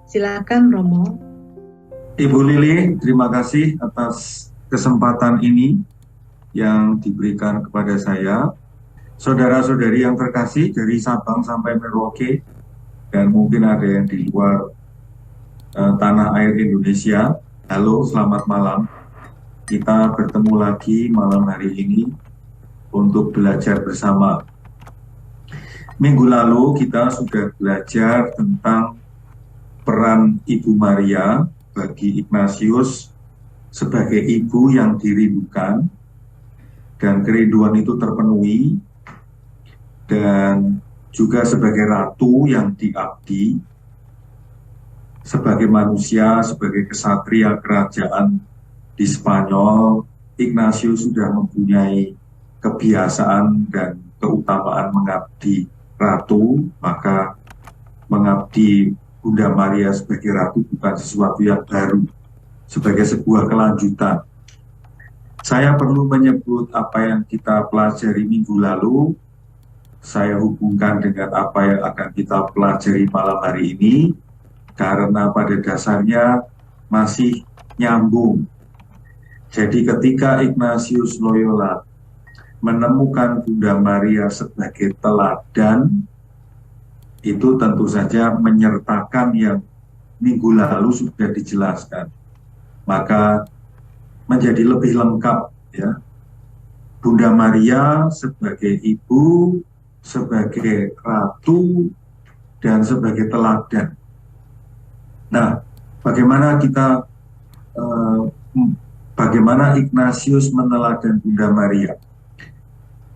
Silakan Romo. Ibu Lili, terima kasih atas kesempatan ini yang diberikan kepada saya. Saudara-saudari yang terkasih dari Sabang sampai Merauke, dan mungkin ada yang di luar tanah air Indonesia. Halo, selamat malam. Kita bertemu lagi malam hari ini untuk belajar bersama. Minggu lalu kita sudah belajar tentang peran Ibu Maria bagi Ignatius sebagai ibu yang dirindukan, dan kerinduan itu terpenuhi, dan juga sebagai ratu yang diabdi, sebagai manusia, sebagai kesatria kerajaan di Spanyol. Ignatius sudah mempunyai kebiasaan dan keutamaan mengabdi ratu, maka mengabdi Bunda Maria sebagai ratu bukan sesuatu yang baru, sebagai sebuah kelanjutan. Saya perlu menyebut apa yang kita pelajari minggu lalu, saya hubungkan dengan apa yang akan kita pelajari malam hari ini, karena pada dasarnya masih nyambung. Jadi ketika Ignatius Loyola menemukan Bunda Maria sebagai teladan, itu tentu saja menyertakan yang minggu lalu sudah dijelaskan. Maka menjadi lebih lengkap, ya. Bunda Maria sebagai ibu, sebagai ratu, dan sebagai teladan. Nah, bagaimana Ignatius meneladan Bunda Maria?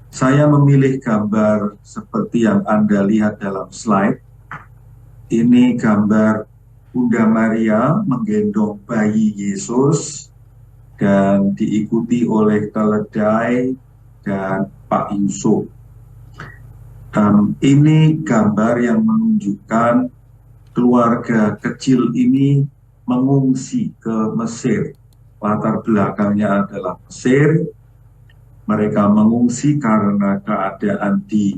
Saya memilih gambar seperti yang Anda lihat dalam slide. Ini gambar Bunda Maria menggendong bayi Yesus dan diikuti oleh keledai dan Pak Yusuf. Ini gambar yang menunjukkan keluarga kecil ini mengungsi ke Mesir. Latar belakangnya adalah Mesir. Mereka mengungsi karena keadaan di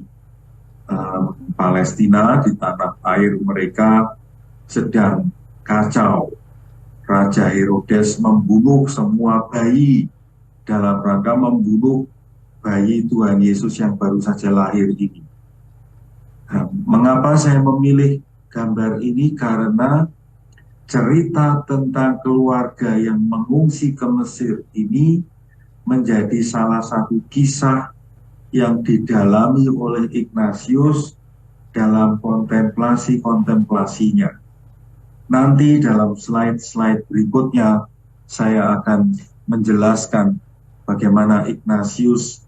Palestina, di tanah air mereka sedang kacau. Raja Herodes membunuh semua bayi dalam rangka membunuh bayi Tuhan Yesus yang baru saja lahir ini. Mengapa saya memilih gambar ini? Karena cerita tentang keluarga yang mengungsi ke Mesir ini menjadi salah satu kisah yang didalami oleh Ignatius dalam kontemplasi-kontemplasinya. Nanti dalam slide-slide berikutnya saya akan menjelaskan bagaimana Ignatius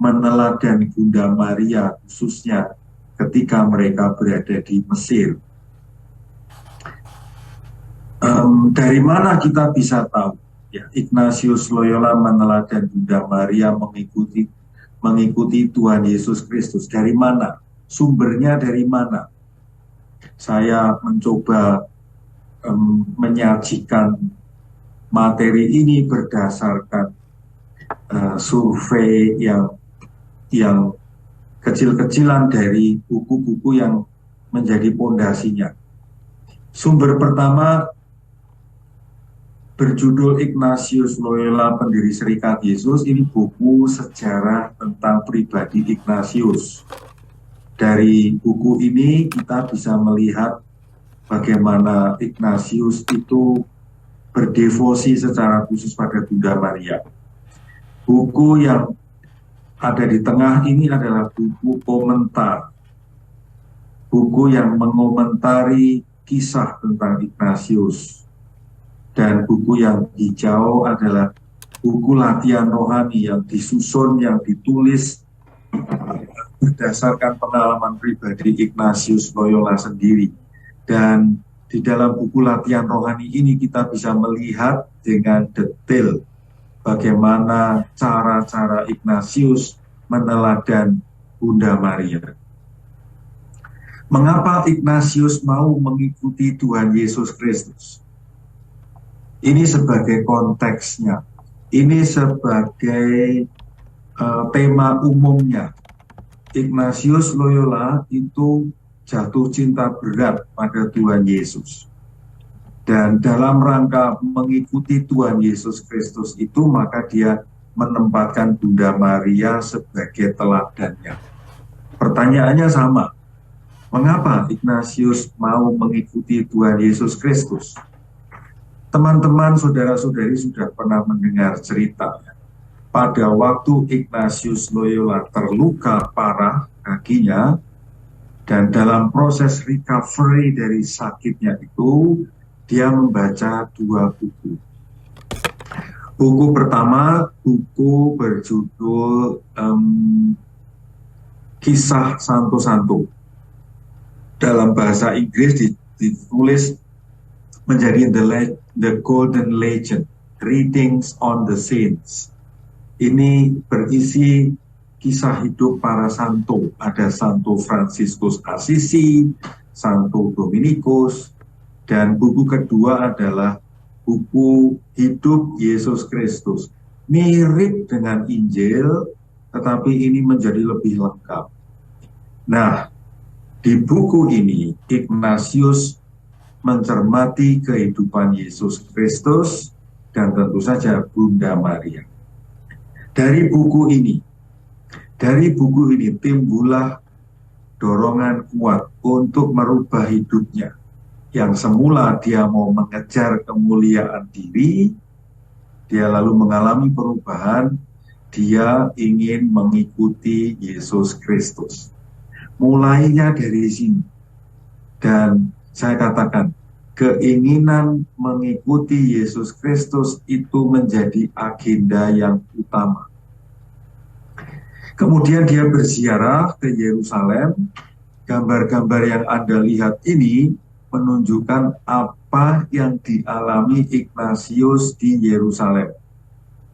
meneladan Bunda Maria khususnya ketika mereka berada di Mesir. Dari mana kita bisa tahu? Ya, Ignatius Loyola meneladan Bunda Maria mengikuti Tuhan Yesus Kristus. Dari mana? Sumbernya dari mana? Saya mencoba menyajikan materi ini berdasarkan survei yang kecil-kecilan dari buku-buku yang menjadi pondasinya. Sumber pertama berjudul Ignatius Loyola, pendiri Serikat Yesus. Ini buku sejarah tentang pribadi Ignatius. Dari buku ini kita bisa melihat bagaimana Ignatius itu berdevosi secara khusus pada Bunda Maria. Buku yang ada di tengah ini adalah buku komentar. Buku yang mengomentari kisah tentang Ignatius. Dan buku yang hijau adalah buku latihan rohani yang disusun, yang ditulis berdasarkan pengalaman pribadi Ignatius Loyola sendiri. Dan di dalam buku latihan rohani ini kita bisa melihat dengan detail bagaimana cara-cara Ignatius meneladan Bunda Maria. Mengapa Ignatius mau mengikuti Tuhan Yesus Kristus? Ini sebagai konteksnya, ini sebagai tema umumnya. Ignatius Loyola itu jatuh cinta berat pada Tuhan Yesus. Dan dalam rangka mengikuti Tuhan Yesus Kristus itu, maka dia menempatkan Bunda Maria sebagai teladannya. Pertanyaannya sama, mengapa Ignatius mau mengikuti Tuhan Yesus Kristus? Teman-teman, saudara-saudari sudah pernah mendengar cerita. Pada waktu Ignatius Loyola terluka parah kakinya, dan dalam proses recovery dari sakitnya itu, dia membaca 2 buku. Buku pertama, buku berjudul Kisah Santo-Santo. Dalam bahasa Inggris ditulis menjadi The Golden Legend, Readings on the Saints. Ini berisi kisah hidup para santo. Ada Santo Fransiskus Assisi, Santo Dominikus, dan buku kedua adalah buku Hidup Yesus Kristus. Mirip dengan Injil, tetapi ini menjadi lebih lengkap. Nah, di buku ini Ignatius mencermati kehidupan Yesus Kristus dan tentu saja Bunda Maria. Dari buku ini timbullah dorongan kuat untuk merubah hidupnya. Yang semula dia mau mengejar kemuliaan diri, dia lalu mengalami perubahan, dia ingin mengikuti Yesus Kristus. Mulainya dari sini. Dan saya katakan, keinginan mengikuti Yesus Kristus itu menjadi agenda yang utama. Kemudian dia berziarah ke Yerusalem. Gambar-gambar yang Anda lihat ini menunjukkan apa yang dialami Ignatius di Yerusalem.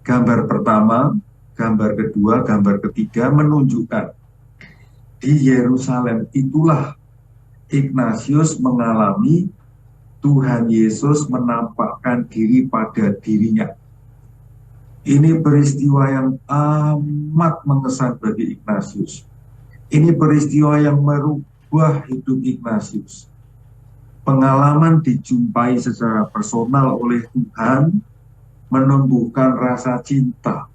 Gambar pertama, gambar kedua, gambar ketiga menunjukkan di Yerusalem itulah Ignatius mengalami Tuhan Yesus menampakkan diri pada dirinya. Ini peristiwa yang amat mengesan bagi Ignatius. Ini peristiwa yang merubah hidup Ignatius. Pengalaman dijumpai secara personal oleh Tuhan menumbuhkan rasa cinta.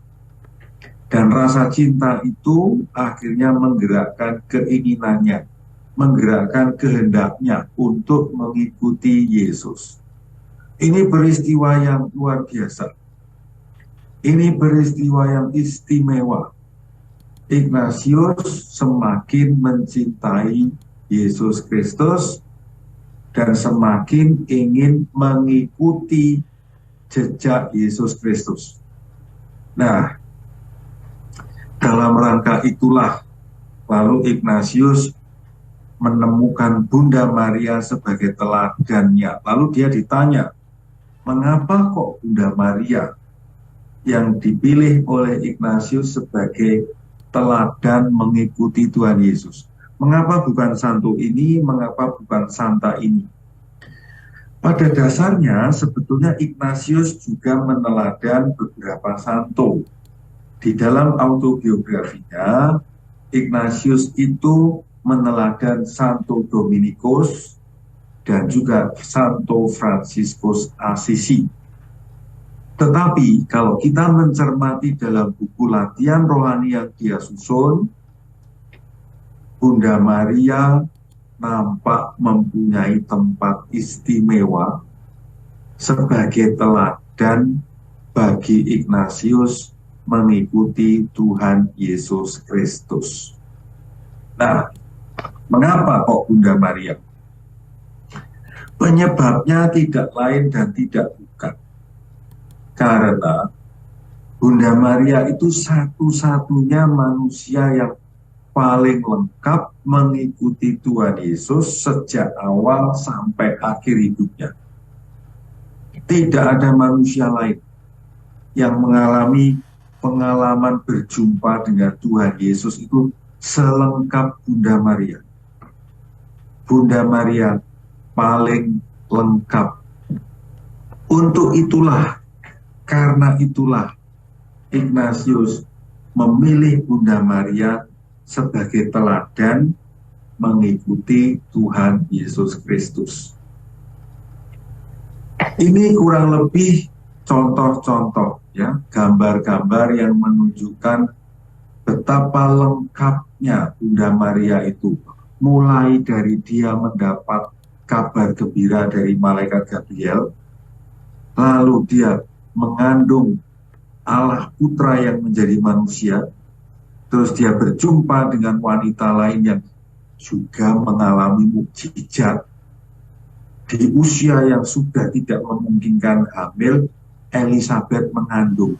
Dan rasa cinta itu akhirnya menggerakkan keinginannya, menggerakkan kehendaknya untuk mengikuti Yesus. Ini peristiwa yang luar biasa. Ini peristiwa yang istimewa. Ignatius semakin mencintai Yesus Kristus dan semakin ingin mengikuti jejak Yesus Kristus. Nah, dalam rangka itulah lalu Ignatius menemukan Bunda Maria sebagai teladannya. Lalu dia ditanya, mengapa kok Bunda Maria yang dipilih oleh Ignatius sebagai teladan mengikuti Tuhan Yesus? Mengapa bukan santo ini, mengapa bukan santa ini? Pada dasarnya sebetulnya Ignatius juga meneladan beberapa santo. Di dalam autobiografinya, Ignatius itu meneladan Santo Dominikus dan juga Santo Fransiskus Assisi. Tetapi kalau kita mencermati dalam buku latihan rohani yang dia susun, Bunda Maria nampak mempunyai tempat istimewa sebagai teladan bagi Ignatius mengikuti Tuhan Yesus Kristus. Nah, mengapa kok Bunda Maria? Penyebabnya tidak lain dan tidak bukan. Karena Bunda Maria itu satu-satunya manusia yang paling lengkap mengikuti Tuhan Yesus sejak awal sampai akhir hidupnya. Tidak ada manusia lain yang mengalami pengalaman berjumpa dengan Tuhan Yesus itu selengkap Bunda Maria. Bunda Maria paling lengkap. Untuk itulah, karena itulah Ignatius memilih Bunda Maria sebagai teladan mengikuti Tuhan Yesus Kristus. Ini kurang lebih contoh-contoh ya, gambar-gambar yang menunjukkan betapa lengkapnya Bunda Maria itu. Mulai dari dia mendapat kabar gembira dari malaikat Gabriel, lalu dia mengandung Allah Putra yang menjadi manusia, terus dia berjumpa dengan wanita lain yang juga mengalami mukjizat. Di usia yang sudah tidak memungkinkan hamil, Elizabeth mengandung.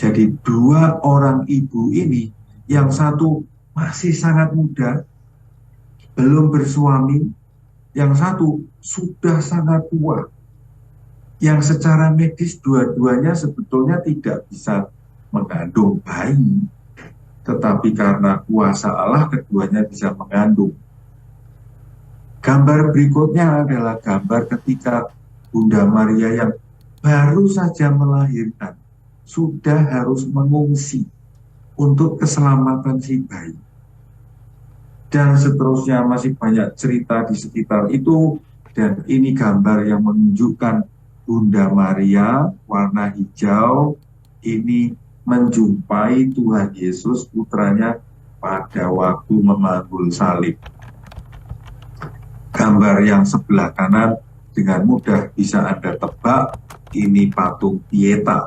Jadi dua orang ibu ini, yang satu masih sangat muda, belum bersuami, yang satu sudah sangat tua, yang secara medis dua-duanya sebetulnya tidak bisa mengandung bayi, tetapi karena kuasa Allah keduanya bisa mengandung. Gambar berikutnya adalah gambar ketika Bunda Maria yang baru saja melahirkan sudah harus mengungsi untuk keselamatan si bayi. Dan seterusnya masih banyak cerita di sekitar itu, dan ini gambar yang menunjukkan Bunda Maria warna hijau ini menjumpai Tuhan Yesus putranya pada waktu memanggul salib. Gambar yang sebelah kanan dengan mudah bisa Anda tebak, ini patung Pieta.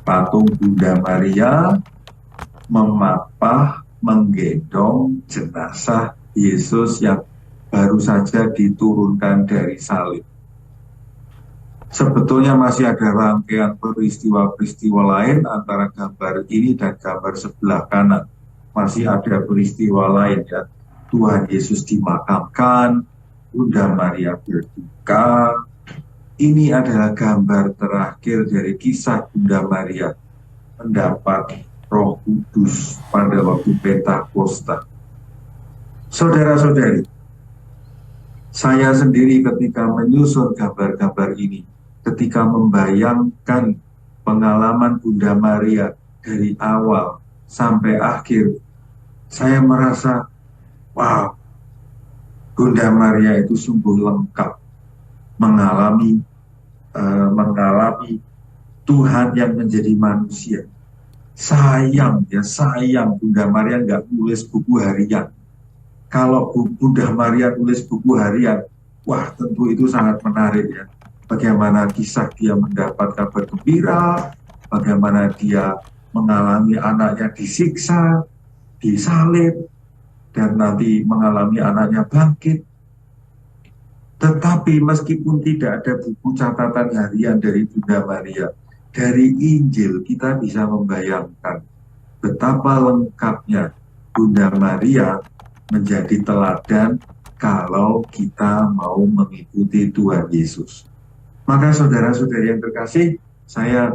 Patung Bunda Maria memapah, menggendong jenazah Yesus yang baru saja diturunkan dari salib. Sebetulnya masih ada rangkaian peristiwa-peristiwa lain antara gambar ini dan gambar sebelah kanan. Masih ada peristiwa lain ya. Tuhan Yesus dimakamkan, Bunda Maria berduka. Ini adalah gambar terakhir dari kisah Bunda Maria mendapat Roh Kudus pada waktu Pentakosta. Saudara-saudari, saya sendiri ketika menyusun gambar-gambar ini, ketika membayangkan pengalaman Bunda Maria dari awal sampai akhir, saya merasa, wow, Bunda Maria itu sungguh lengkap mengalami Tuhan yang menjadi manusia. Sayang Bunda Maria nggak nulis buku harian. Kalau Bunda Maria nulis buku harian, wah tentu itu sangat menarik ya. Bagaimana kisah dia mendapat kabar gembira, bagaimana dia mengalami anaknya disiksa, disalib, dan nanti mengalami anaknya bangkit. Tetapi meskipun tidak ada buku catatan harian dari Bunda Maria, dari Injil kita bisa membayangkan betapa lengkapnya Bunda Maria menjadi teladan kalau kita mau mengikuti Tuhan Yesus. Maka saudara-saudari yang terkasih, saya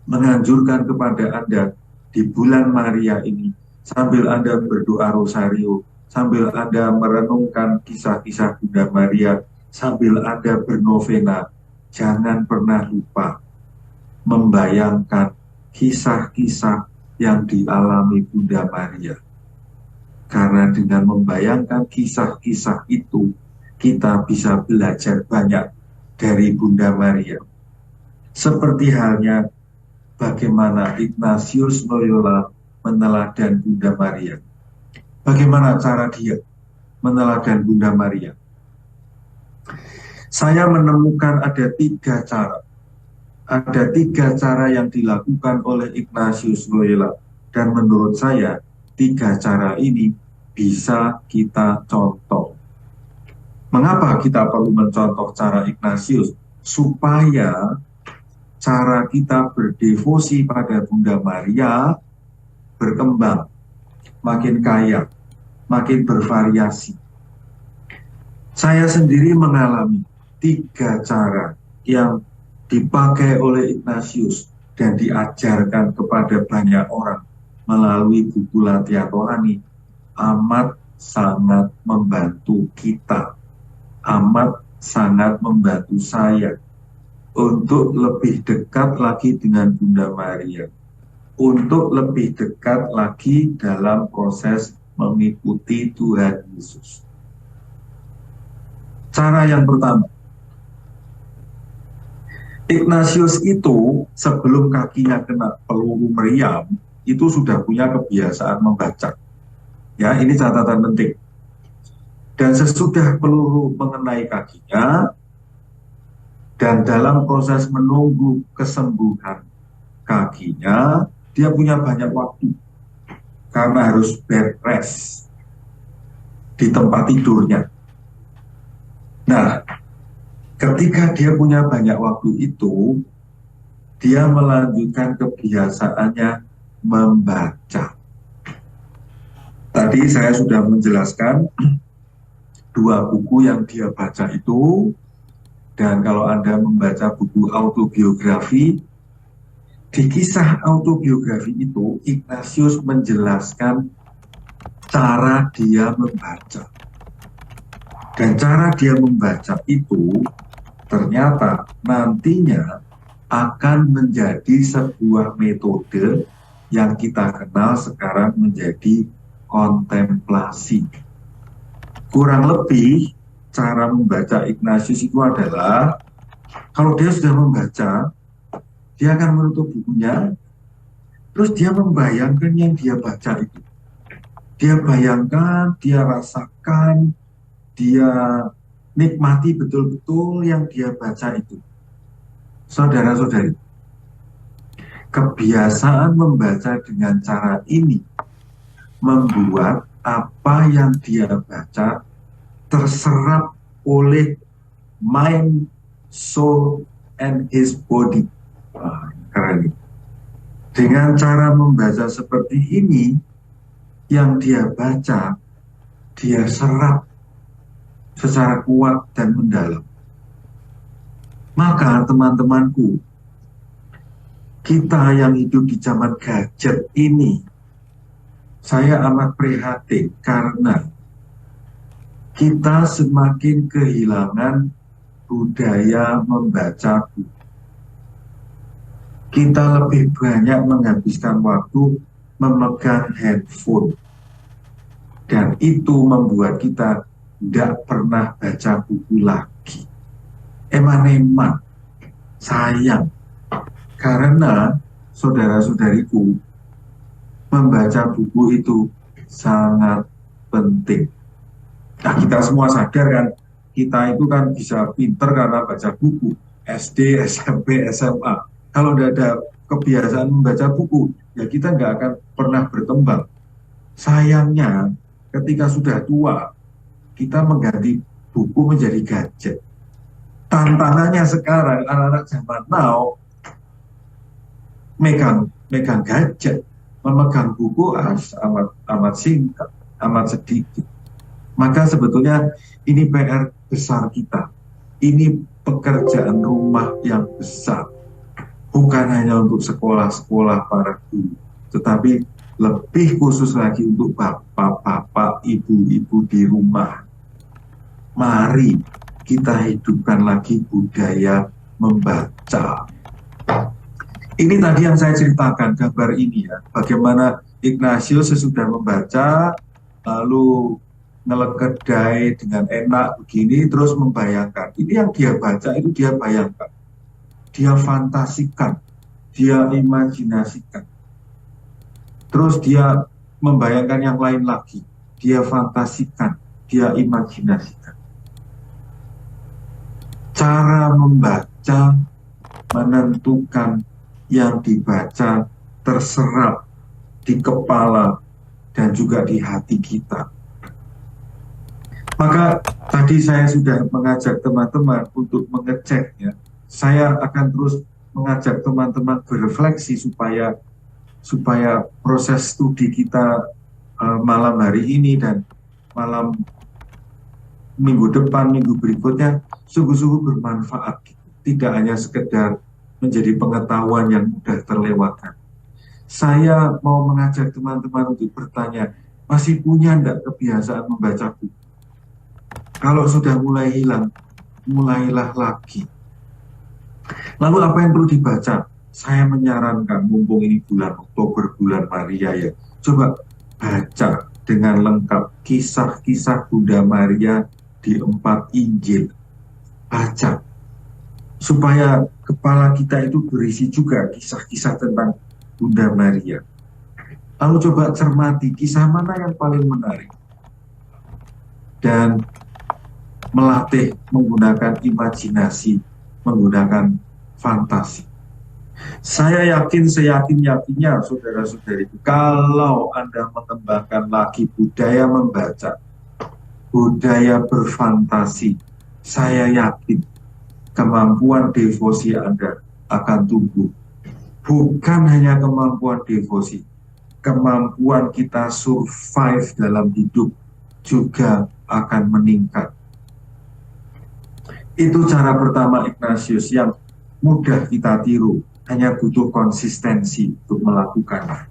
menganjurkan kepada Anda di bulan Maria ini, sambil Anda berdoa rosario, sambil Anda merenungkan kisah-kisah Bunda Maria, sambil Anda bernovena, jangan pernah lupa membayangkan kisah-kisah yang dialami Bunda Maria. Karena dengan membayangkan kisah-kisah itu, kita bisa belajar banyak dari Bunda Maria. Seperti halnya bagaimana Ignatius Loyola meneladan Bunda Maria. Bagaimana cara dia meneladan Bunda Maria? Saya menemukan ada 3 cara. Ada 3 cara yang dilakukan oleh Ignatius Loyola. Dan menurut saya, 3 cara ini bisa kita contoh. Mengapa kita perlu mencontoh cara Ignatius? Supaya cara kita berdevosi pada Bunda Maria berkembang, makin kaya, makin bervariasi. Saya sendiri mengalami 3 cara yang dipakai oleh Ignatius dan diajarkan kepada banyak orang melalui buku latihan rohani, amat sangat membantu kita, amat sangat membantu saya untuk lebih dekat lagi dengan Bunda Maria, untuk lebih dekat lagi dalam proses mengikuti Tuhan Yesus. Cara yang pertama, Ignatius itu sebelum kakinya kena peluru meriam, itu sudah punya kebiasaan membaca. Ya, ini catatan penting. Dan sesudah peluru mengenai kakinya, dan dalam proses menunggu kesembuhan kakinya, dia punya banyak waktu. Karena harus bed rest di tempat tidurnya. Nah, ketika dia punya banyak waktu itu, dia melanjutkan kebiasaannya membaca. Tadi saya sudah menjelaskan 2 buku yang dia baca itu, dan kalau Anda membaca buku autobiografi, di kisah autobiografi itu Ignatius menjelaskan cara dia membaca. Dan cara dia membaca itu ternyata nantinya akan menjadi sebuah metode yang kita kenal sekarang menjadi kontemplasi. Kurang lebih cara membaca Ignatius itu adalah, kalau dia sudah membaca, dia akan menutup bukunya, terus dia membayangkan yang dia baca itu. Dia bayangkan, dia rasakan, dia nikmati betul-betul yang dia baca itu. Saudara-saudari, kebiasaan membaca dengan cara ini membuat apa yang dia baca terserap oleh mind, soul, and his body. Keren. Dengan cara membaca seperti ini, yang dia baca, dia serap secara kuat dan mendalam. Maka teman-temanku, kita yang hidup di zaman gadget ini, saya amat prihatin karena kita semakin kehilangan budaya membaca buku. Kita lebih banyak menghabiskan waktu memegang handphone. Dan itu membuat kita tidak pernah baca buku lagi. Eman-eman, sayang. Karena saudara-saudariku, membaca buku itu sangat penting. Nah, kita semua sadar kan, kita itu kan bisa pinter karena baca buku. SD, SMP, SMA. Kalau tidak ada kebiasaan membaca buku, ya kita nggak akan pernah berkembang. Sayangnya, ketika sudah tua, kita mengganti buku menjadi gadget. Tantangannya sekarang, anak-anak zaman now, megang gadget, memegang buku amat singkat, amat sedikit. Maka sebetulnya ini PR besar kita. Ini pekerjaan rumah yang besar. Bukan hanya untuk sekolah-sekolah para guru, tetapi lebih khusus lagi untuk bapak-bapak, ibu-ibu di rumah. Mari kita hidupkan lagi budaya membaca. Ini tadi yang saya ceritakan, gambar ini ya, bagaimana Ignatius sesudah membaca, lalu ngelekedai dengan enak begini, terus membayangkan. Ini yang dia baca itu dia bayangkan. Dia fantasikan, dia imajinasikan. Terus dia membayangkan yang lain lagi. Dia fantasikan, dia imajinasikan. Cara membaca menentukan yang dibaca terserap di kepala dan juga di hati kita. Maka tadi saya sudah mengajak teman-teman untuk mengeceknya. Saya akan terus mengajak teman-teman berefleksi supaya proses studi kita malam hari ini dan malam minggu depan, minggu berikutnya sungguh-sungguh bermanfaat. Tidak hanya sekedar menjadi pengetahuan yang mudah terlewatkan. Saya mau mengajak teman-teman untuk bertanya, masih punya enggak kebiasaan membaca buku? Kalau sudah mulai hilang, mulailah lagi. Lalu apa yang perlu dibaca? Saya menyarankan, mumpung ini bulan Oktober, bulan Maria ya, coba baca dengan lengkap kisah-kisah Bunda Maria di 4 Injil. Baca. supaya kepala kita itu berisi juga kisah-kisah tentang Bunda Maria. Lalu coba cermati kisah mana yang paling menarik dan melatih menggunakan imajinasi, menggunakan fantasi. Saya yakin, seyakin-yakinnya saudara-saudariku, kalau Anda mengembangkan lagi budaya membaca, budaya berfantasi, saya yakin kemampuan devosi Anda akan tumbuh. Bukan hanya kemampuan devosi, kemampuan kita survive dalam hidup juga akan meningkat. Itu cara pertama Ignatius yang mudah kita tiru, hanya butuh konsistensi untuk melakukannya.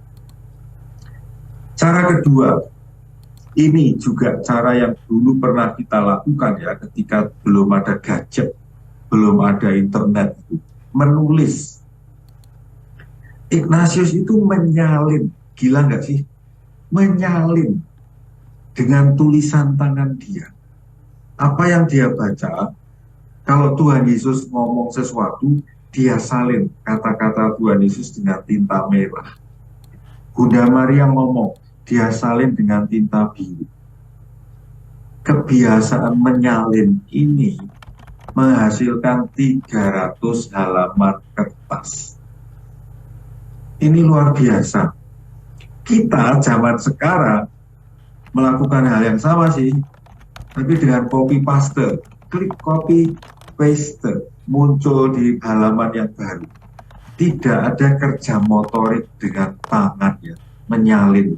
Cara kedua, ini juga cara yang dulu pernah kita lakukan ya ketika belum ada gadget, belum ada internet itu, menulis. Ignatius itu menyalin, gila nggak sih? Menyalin dengan tulisan tangan dia. Apa yang dia baca, kalau Tuhan Yesus ngomong sesuatu, dia salin kata-kata Tuhan Yesus dengan tinta merah. Bunda Maria ngomong, dia salin dengan tinta biru. Kebiasaan menyalin ini menghasilkan 300 halaman kertas. Ini luar biasa. Kita zaman sekarang melakukan hal yang sama sih, tapi dengan copy paste. Klik copy paste, muncul di halaman yang baru. Tidak ada kerja motorik dengan tangan ya, menyalin.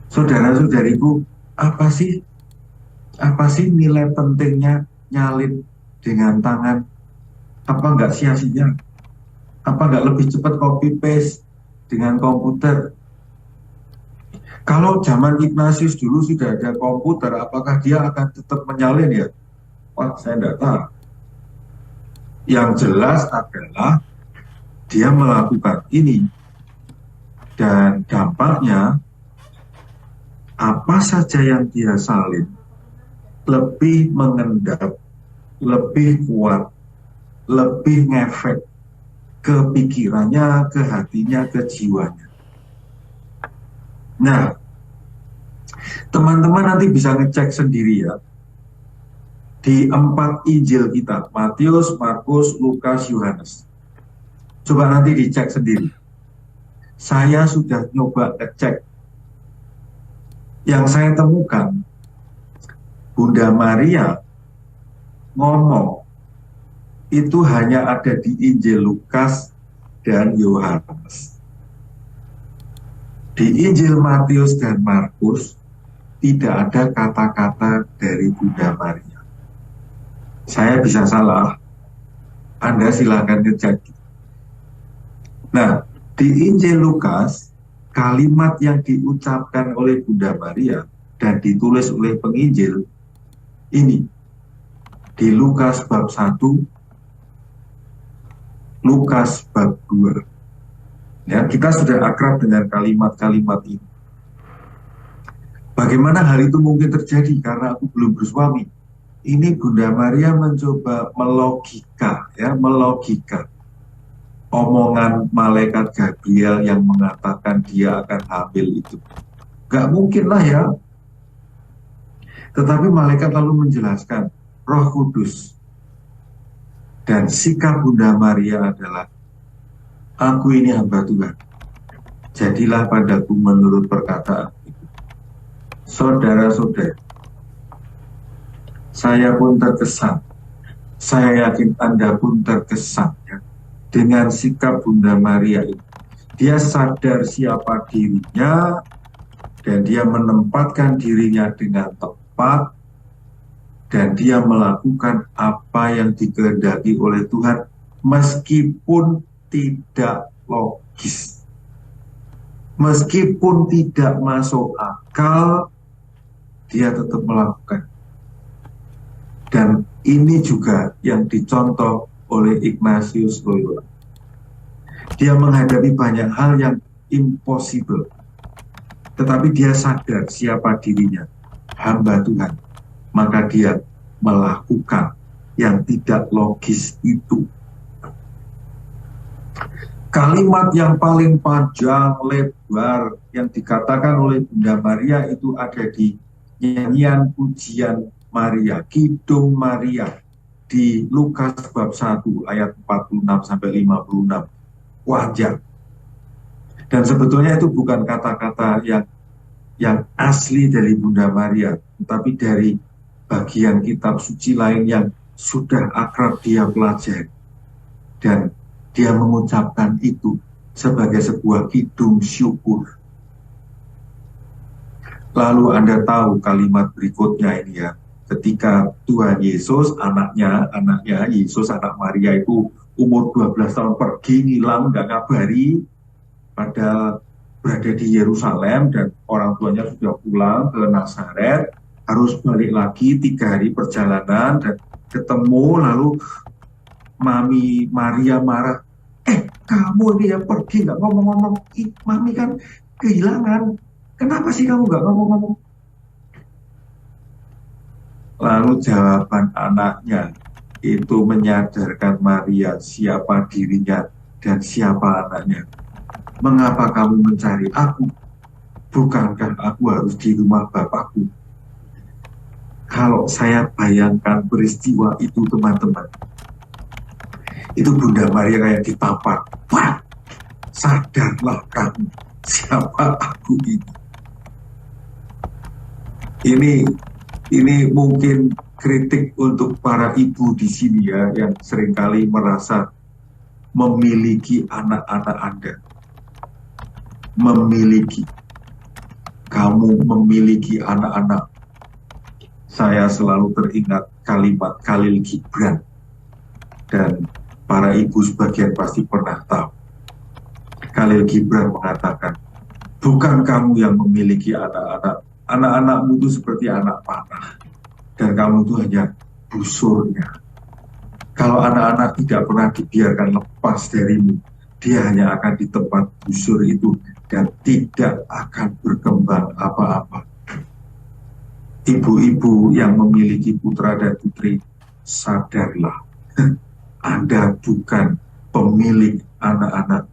Saudara-saudariku, apa sih nilai pentingnya nyalin dengan tangan? Apa nggak sia-sia? Apa nggak lebih cepat copy paste dengan komputer? Kalau zaman Ignatius dulu sudah ada komputer, apakah dia akan tetap menyalin ya? Wah, saya tidak tahu. Yang jelas adalah dia melakukan ini. Dan dampaknya, apa saja yang dia salin, lebih mengendap, lebih kuat, lebih ngefek ke pikirannya, ke hatinya, ke jiwanya. Nah, teman-teman nanti bisa ngecek sendiri ya. Di 4 Injil kita, Matius, Markus, Lukas, Yohanes. Coba nanti dicek sendiri. Saya sudah nyoba ngecek. Yang saya temukan, Bunda Maria ngomong, itu hanya ada di Injil Lukas dan Yohanes. Di Injil Matius dan Markus tidak ada kata-kata dari Bunda Maria. Saya bisa salah, Anda silakan ngecek. Nah, di Injil Lukas, kalimat yang diucapkan oleh Bunda Maria dan ditulis oleh penginjil ini di Lukas bab 1, Lukas bab 2. Ya, kita sudah akrab dengan kalimat-kalimat ini. Bagaimana hal itu mungkin terjadi karena aku belum bersuami? Ini Bunda Maria mencoba melogika omongan malaikat Gabriel yang mengatakan dia akan hamil itu. Gak mungkin lah ya. Tetapi malaikat lalu menjelaskan, Roh Kudus. Dan sikap Bunda Maria adalah, aku ini hamba Tuhan. Jadilah padaku menurut perkataan itu. Saudara-saudara, saya pun terkesan. Saya yakin Anda pun terkesan ya, dengan sikap Bunda Maria ini. Dia sadar siapa dirinya dan dia menempatkan dirinya dengan tepat dan dia melakukan apa yang dikehendaki oleh Tuhan meskipun tidak logis. Meskipun tidak masuk akal, dia tetap melakukan. Dan ini juga yang dicontoh oleh Ignatius Loyola. Dia menghadapi banyak hal yang impossible. Tetapi dia sadar siapa dirinya, hamba Tuhan. Maka dia melakukan yang tidak logis itu. Kalimat yang paling panjang lebar yang dikatakan oleh Bunda Maria itu ada di nyanyian pujian Maria, Kidung Maria di Lukas bab 1 ayat 46 sampai 56. Wajar. Dan sebetulnya itu bukan kata-kata yang asli dari Bunda Maria, tetapi dari bagian kitab suci lain yang sudah akrab dia pelajari. Dan dia mengucapkan itu sebagai sebuah kidung syukur. Lalu Anda tahu kalimat berikutnya ini ya, ketika Tuhan Yesus, anaknya Yesus, anak Maria itu umur 12 tahun pergi, ngilang, nggak ngabari, padahal berada di Yerusalem dan orang tuanya sudah pulang ke Nazaret, harus balik lagi 3 hari perjalanan dan ketemu, lalu Mami Maria marah, kamu ini yang pergi nggak ngomong-ngomong, Mami kan kehilangan, kenapa sih kamu nggak ngomong-ngomong? Lalu jawaban anaknya itu menyadarkan Maria siapa dirinya dan siapa anaknya. Mengapa kamu mencari aku? Bukankah aku harus di rumah Bapakku? Kalau saya bayangkan peristiwa itu, teman-teman, itu Bunda Maria kayak ditampar. Wah, sadarlah kamu siapa aku ini. Ini mungkin kritik untuk para ibu di sini ya, yang seringkali merasa memiliki anak-anak Anda. Kamu memiliki anak-anak. Saya selalu teringat kalimat Khalil Gibran. Dan para ibu sebagian pasti pernah tahu. Khalil Gibran mengatakan, bukan kamu yang memiliki anak-anak. Anak-anakmu itu seperti anak panah. Dan kamu itu hanya busurnya. Kalau anak-anak tidak pernah dibiarkan lepas darimu, dia hanya akan di tempat busur itu dan tidak akan berkembang apa-apa. Ibu-ibu yang memiliki putra dan putri, sadarlah. Anda bukan pemilik anak-anak.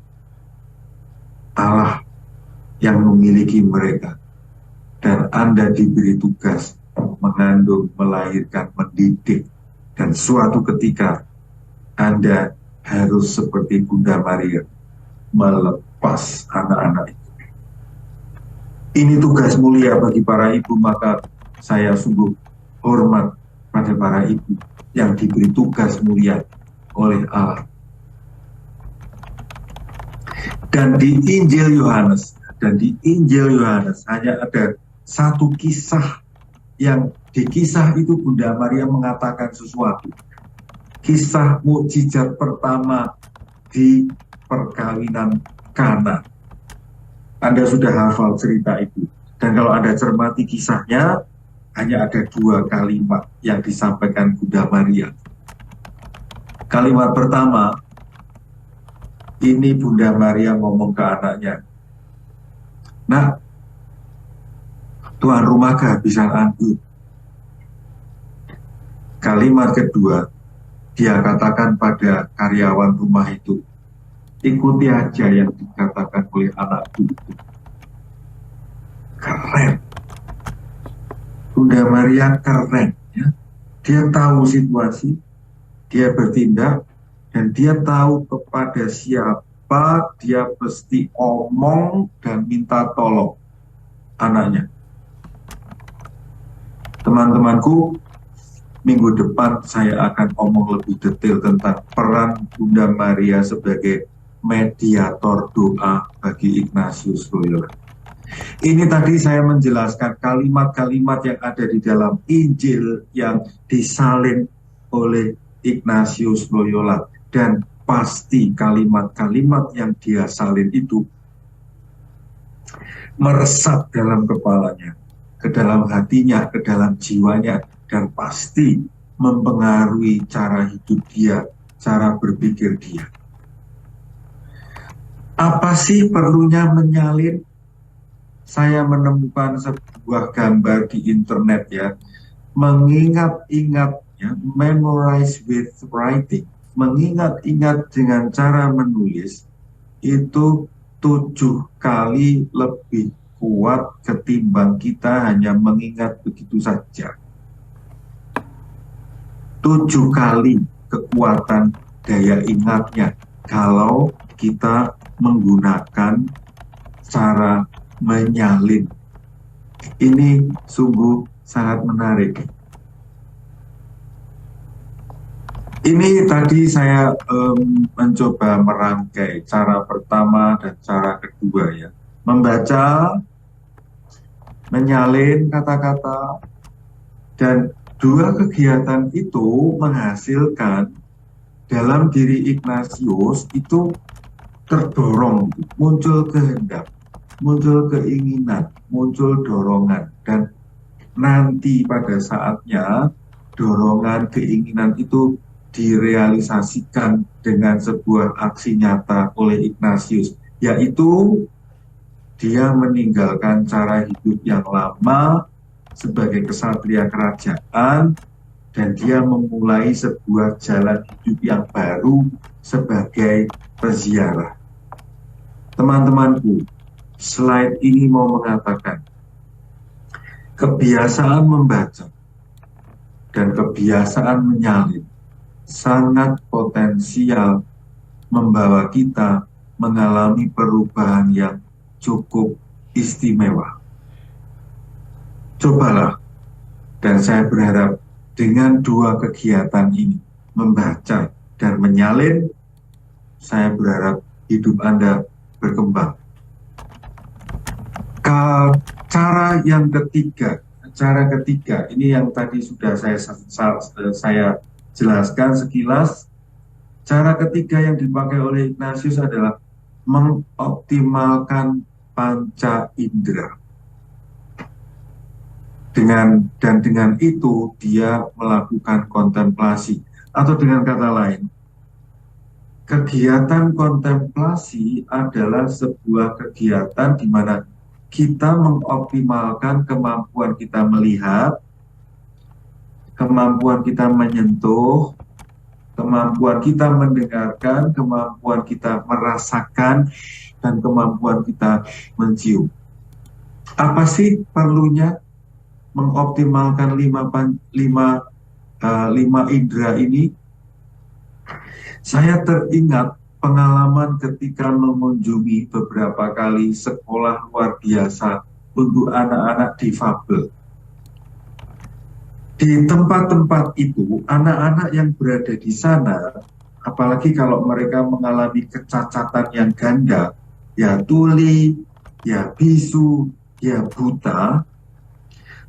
Allah yang memiliki mereka. Dan Anda diberi tugas mengandung, melahirkan, mendidik. Dan suatu ketika Anda harus seperti Bunda Maria melepas anak-anak itu. Ini tugas mulia bagi para ibu, maka saya sungguh hormat pada para ibu yang diberi tugas mulia oleh Allah. Dan di Injil Yohanes hanya ada satu kisah yang di kisah itu Bunda Maria mengatakan sesuatu. Kisah mukjizat pertama di perkawinan Kana. Anda sudah hafal cerita itu. Dan kalau Anda cermati kisahnya, hanya ada 2 kalimat yang disampaikan Bunda Maria. Kalimat pertama, ini Bunda Maria ngomong ke anaknya, "Nak, tuan rumah kehabisan anggur." Kalimat kedua, dia katakan pada karyawan rumah itu, "Ikuti aja yang dikatakan oleh anakku itu." Keren. Bunda Maria keren. Ya. Dia tahu situasi, dia bertindak, dan dia tahu kepada siapa dia mesti omong dan minta tolong anaknya. Teman-temanku, minggu depan saya akan omong lebih detail tentang peran Bunda Maria sebagai mediator doa bagi Ignatius Loyola. Ini tadi saya menjelaskan kalimat-kalimat yang ada di dalam Injil yang disalin oleh Ignatius Loyola. Dan pasti kalimat-kalimat yang dia salin itu meresap dalam kepalanya, ke dalam hatinya, ke dalam jiwanya, dan pasti mempengaruhi cara hidup dia, cara berpikir dia. Apa sih perlunya menyalin? Saya menemukan sebuah gambar di internet ya, mengingat-ingat namanya memorize with writing, mengingat-ingat dengan cara menulis, itu 7 kali lebih kuat ketimbang kita hanya mengingat begitu saja. 7 kali kekuatan daya ingatnya kalau kita menggunakan cara menyalin. Ini sungguh sangat menarik. Ini tadi saya mencoba merangkai cara pertama dan cara kedua ya. Membaca, menyalin kata-kata, dan dua kegiatan itu menghasilkan dalam diri Ignatius itu terdorong, muncul kehendak, muncul keinginan, muncul dorongan, dan nanti pada saatnya dorongan keinginan itu direalisasikan dengan sebuah aksi nyata oleh Ignatius, yaitu dia meninggalkan cara hidup yang lama sebagai kesatria kerajaan dan dia memulai sebuah jalan hidup yang baru sebagai peziarah. Teman-temanku, slide ini mau mengatakan kebiasaan membaca dan kebiasaan menyalin sangat potensial membawa kita mengalami perubahan yang cukup istimewa. Cobalah, dan saya berharap dengan dua kegiatan ini, membaca dan menyalin, saya berharap hidup Anda berkembang. Cara ketiga, ini yang tadi sudah saya jelaskan sekilas. Cara ketiga yang dipakai oleh Ignatius adalah mengoptimalkan panca indera. Dengan itu dia melakukan kontemplasi, atau dengan kata lain, kegiatan kontemplasi adalah sebuah kegiatan di mana kita mengoptimalkan kemampuan kita melihat, kemampuan kita menyentuh, kemampuan kita mendengarkan, kemampuan kita merasakan, dan kemampuan kita mencium. Apa sih perlunya mengoptimalkan lima indera ini? Saya teringat pengalaman ketika mengunjungi beberapa kali sekolah luar biasa untuk anak-anak difabel. Di tempat-tempat itu, anak-anak yang berada di sana, apalagi kalau mereka mengalami kecacatan yang ganda, ya tuli, ya bisu, ya buta,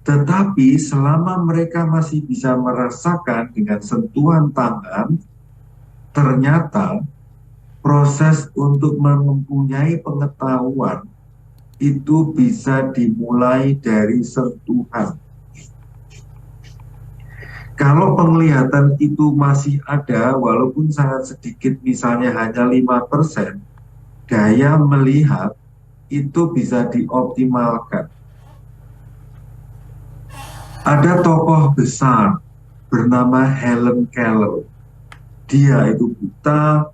tetapi selama mereka masih bisa merasakan dengan sentuhan tangan, ternyata proses untuk mempunyai pengetahuan itu bisa dimulai dari sentuhan. Kalau penglihatan itu masih ada, walaupun sangat sedikit, misalnya hanya 5%, daya melihat itu bisa dioptimalkan. Ada tokoh besar bernama Helen Keller. Dia itu buta,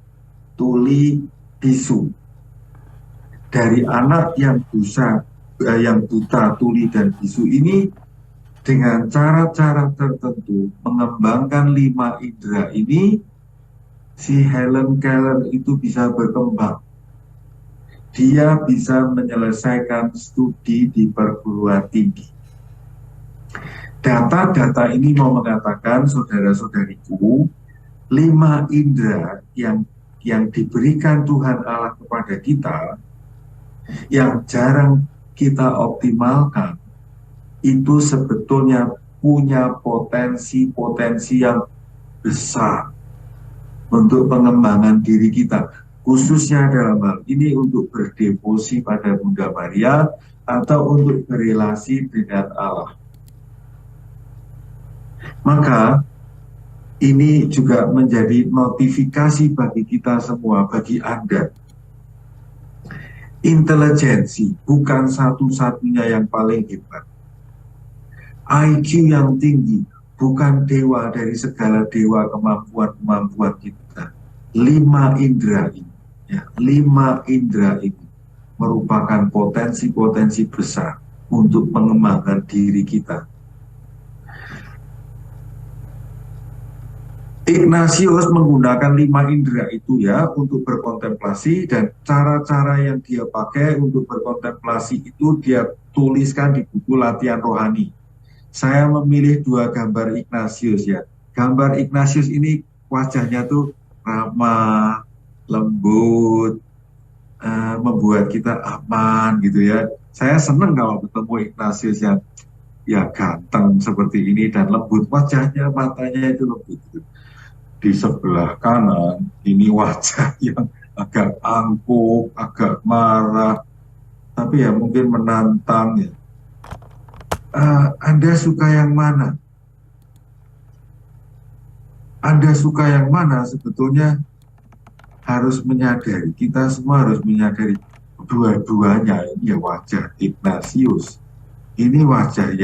tuli, bisu. Dari anak yang buta, tuli, dan bisu ini, dengan cara-cara tertentu mengembangkan 5 indera ini, si Helen Keller itu bisa berkembang. Dia bisa menyelesaikan studi di perguruan tinggi. Data-data ini mau mengatakan, saudara-saudariku, 5 indera yang diberikan Tuhan Allah kepada kita, yang jarang kita optimalkan, itu sebetulnya punya potensi yang besar untuk pengembangan diri kita, khususnya dalam hal ini untuk berdevosi pada Bunda Maria atau untuk berelasi dengan Allah. Maka ini juga menjadi notifikasi bagi kita semua, bagi Anda. Intelijensi bukan satu-satunya yang paling hebat. IQ yang tinggi bukan dewa dari segala dewa kemampuan-kemampuan kita. 5 indera ini, ya, 5 indera ini merupakan potensi-potensi besar untuk mengembangkan diri kita. Ignatius menggunakan 5 indera itu ya untuk berkontemplasi, dan cara-cara yang dia pakai untuk berkontemplasi itu dia tuliskan di buku latihan rohani. Saya memilih 2 gambar Ignatius ya. Gambar Ignatius ini wajahnya tuh ramah, lembut, membuat kita aman gitu ya. Saya senang kalau ketemu Ignatius yang ya ganteng seperti ini dan lembut wajahnya, matanya itu lembut gitu. Di sebelah kanan ini wajah yang agak angkuh, agak marah, tapi ya mungkin menantang ya. Anda suka yang mana? Anda suka yang mana? Sebetulnya harus menyadari, kita semua harus menyadari dua-duanya ini ya wajah Ignatius. Ini wajah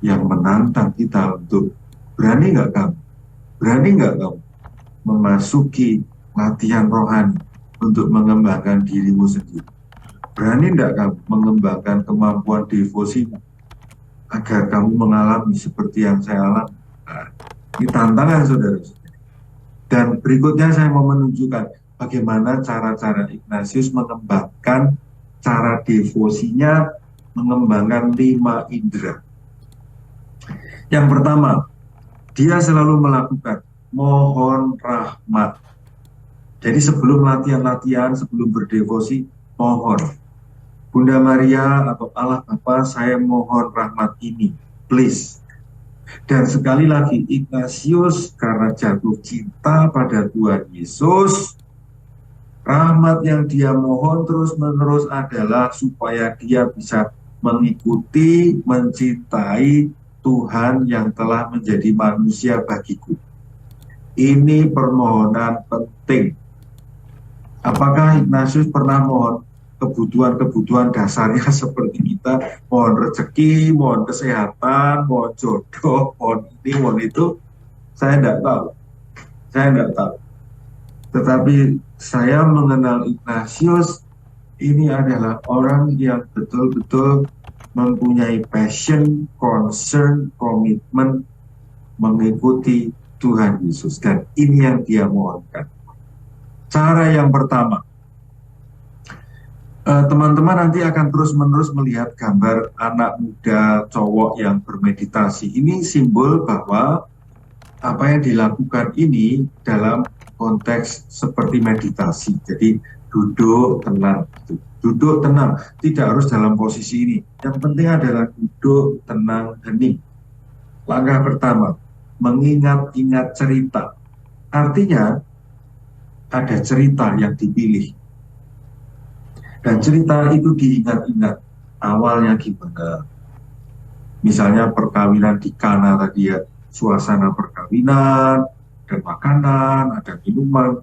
yang menantang kita untuk berani nggak kamu? Berani nggak kamu memasuki latihan rohani untuk mengembangkan dirimu sendiri? Berani nggak kamu mengembangkan kemampuan devosimu agar kamu mengalami seperti yang saya alami? Nah, ini tantangan saudara-saudara. Dan berikutnya saya mau menunjukkan bagaimana cara-cara Ignatius mengembangkan cara devosinya, mengembangkan 5 indera. Yang pertama, dia selalu melakukan mohon rahmat. Jadi sebelum latihan-latihan, sebelum berdevosi, mohon. Bunda Maria atau Allah Bapa, saya mohon rahmat ini, please. Dan sekali lagi, Ignatius karena jatuh cinta pada Tuhan Yesus, rahmat yang dia mohon terus-menerus adalah supaya dia bisa mengikuti, mencintai Tuhan yang telah menjadi manusia bagiku. Ini permohonan penting. Apakah Ignatius pernah mohon kebutuhan-kebutuhan dasarnya seperti kita, mohon rezeki, mohon kesehatan, mohon jodoh, mohon ini, mohon itu? Saya tidak tahu. Saya tidak tahu. Tetapi saya mengenal Ignatius, ini adalah orang yang betul-betul mempunyai passion, concern, komitmen mengikuti Tuhan Yesus. Dan ini yang dia mohonkan. Cara yang pertama, teman-teman nanti akan terus-menerus melihat gambar anak muda cowok yang bermeditasi. Ini simbol bahwa apa yang dilakukan ini dalam konteks seperti meditasi. Jadi duduk tenang, duduk tenang, tidak harus dalam posisi ini. Yang penting adalah duduk tenang, hening. Langkah pertama, mengingat-ingat cerita. Artinya ada cerita yang dipilih, dan cerita itu diingat-ingat awalnya gimana. Misalnya perkawinan di Kana tadi ya, suasana perkawinan, ada makanan, ada minuman,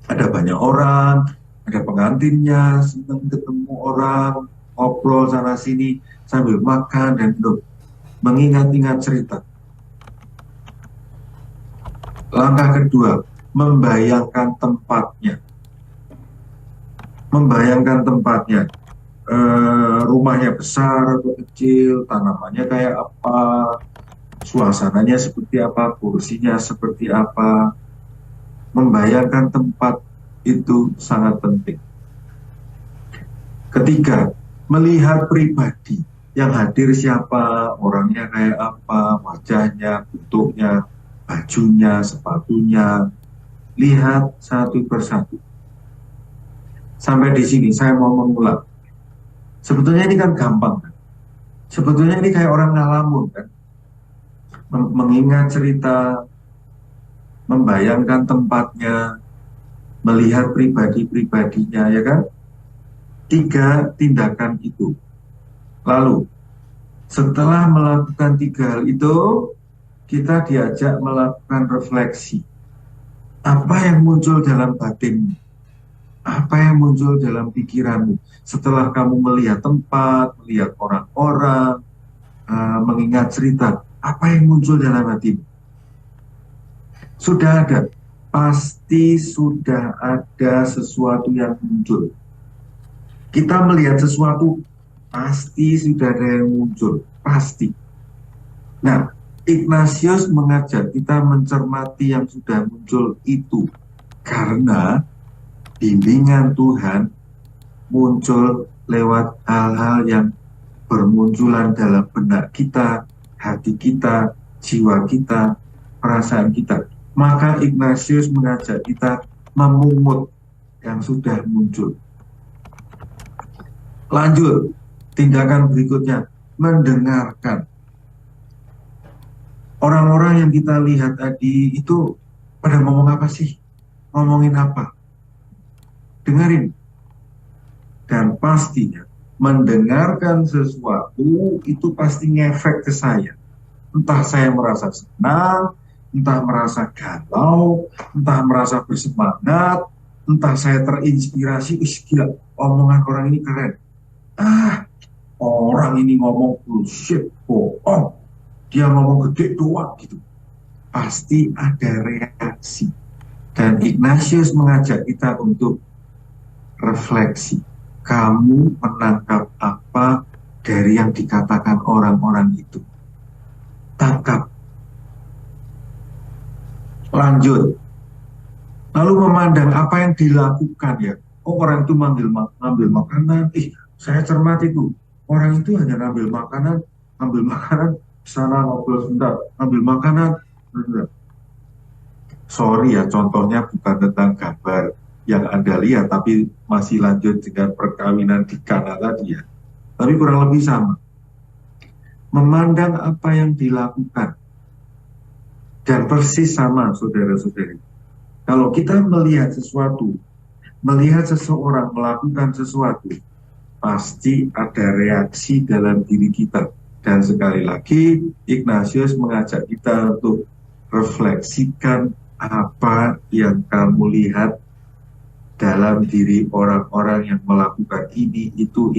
ada banyak orang, ada pengantinnya, senang ketemu orang, ngobrol sana sini sambil makan dan minum, mengingat-ingat cerita. Langkah kedua, membayangkan tempatnya. Membayangkan tempatnya, rumahnya besar atau kecil, tanamannya kayak apa, suasananya seperti apa, kursinya seperti apa. Membayangkan tempat itu sangat penting. Ketiga, melihat pribadi yang hadir siapa, orangnya kayak apa, wajahnya, bentuknya, bajunya, sepatunya. Lihat satu persatu. Sampai di sini saya mau mengulang. Sebetulnya ini kan gampang kan? Sebetulnya ini kayak orang ngalamun kan? Mengingat cerita, membayangkan tempatnya, melihat pribadi-pribadinya, ya kan? 3 tindakan itu. Lalu, setelah melakukan 3 hal itu, kita diajak melakukan refleksi. Apa yang muncul dalam batinmu? Apa yang muncul dalam pikiranmu? Setelah kamu melihat tempat, melihat orang-orang, mengingat cerita, Apa yang muncul dalam hatimu? Sudah ada. Pasti sudah ada sesuatu yang muncul. Kita melihat sesuatu, pasti sudah ada yang muncul. Pasti. Nah, Ignatius mengajak kita mencermati yang sudah muncul itu. Karena bimbingan Tuhan muncul lewat hal-hal yang bermunculan dalam benak kita, hati kita, jiwa kita, perasaan kita. Maka Ignatius mengajak kita memungut yang sudah muncul. Lanjut, tindakan berikutnya, mendengarkan. Orang-orang yang kita lihat tadi itu pada ngomong apa sih? Ngomongin apa? Dengerin. Dan pastinya, mendengarkan sesuatu itu pasti ngefek ke saya. Entah saya merasa senang, entah merasa galau, entah merasa bersemangat, entah saya terinspirasi, gila, omongan orang ini keren. Orang ini ngomong bullshit, bohong, dia ngomong gede doang gitu. Pasti ada reaksi. Dan Ignatius mengajak kita untuk refleksi. Kamu menangkap apa dari yang dikatakan orang-orang itu? Tangkap. Lanjut. Lalu memandang apa yang dilakukan ya. Oh, orang itu ngambil makanan. Saya cermat itu. Orang itu hanya ngambil makanan, sana ngobrol sebentar, ngambil makanan. Sorry ya, contohnya bukan tentang gambar yang Anda lihat, tapi masih lanjut dengan perkawinan di Kana tadi ya. Tapi kurang lebih sama. Memandang apa yang dilakukan. Dan persis sama, saudara-saudari. Kalau kita melihat sesuatu, melihat seseorang melakukan sesuatu, pasti ada reaksi dalam diri kita. Dan sekali lagi, Ignatius mengajak kita untuk refleksikan apa yang kamu lihat dalam diri orang-orang yang melakukan ini, itu.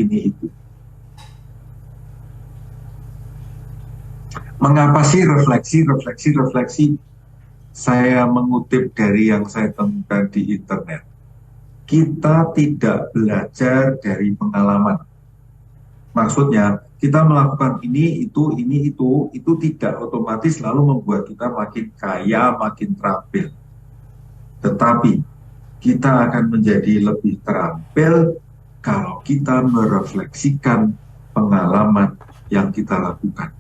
Mengapa sih refleksi? Saya mengutip dari yang saya temukan di internet. Kita tidak belajar dari pengalaman. Maksudnya, kita melakukan ini, itu tidak otomatis lalu membuat kita makin kaya, makin terampil. Tetapi, kita akan menjadi lebih terampil kalau kita merefleksikan pengalaman yang kita lakukan.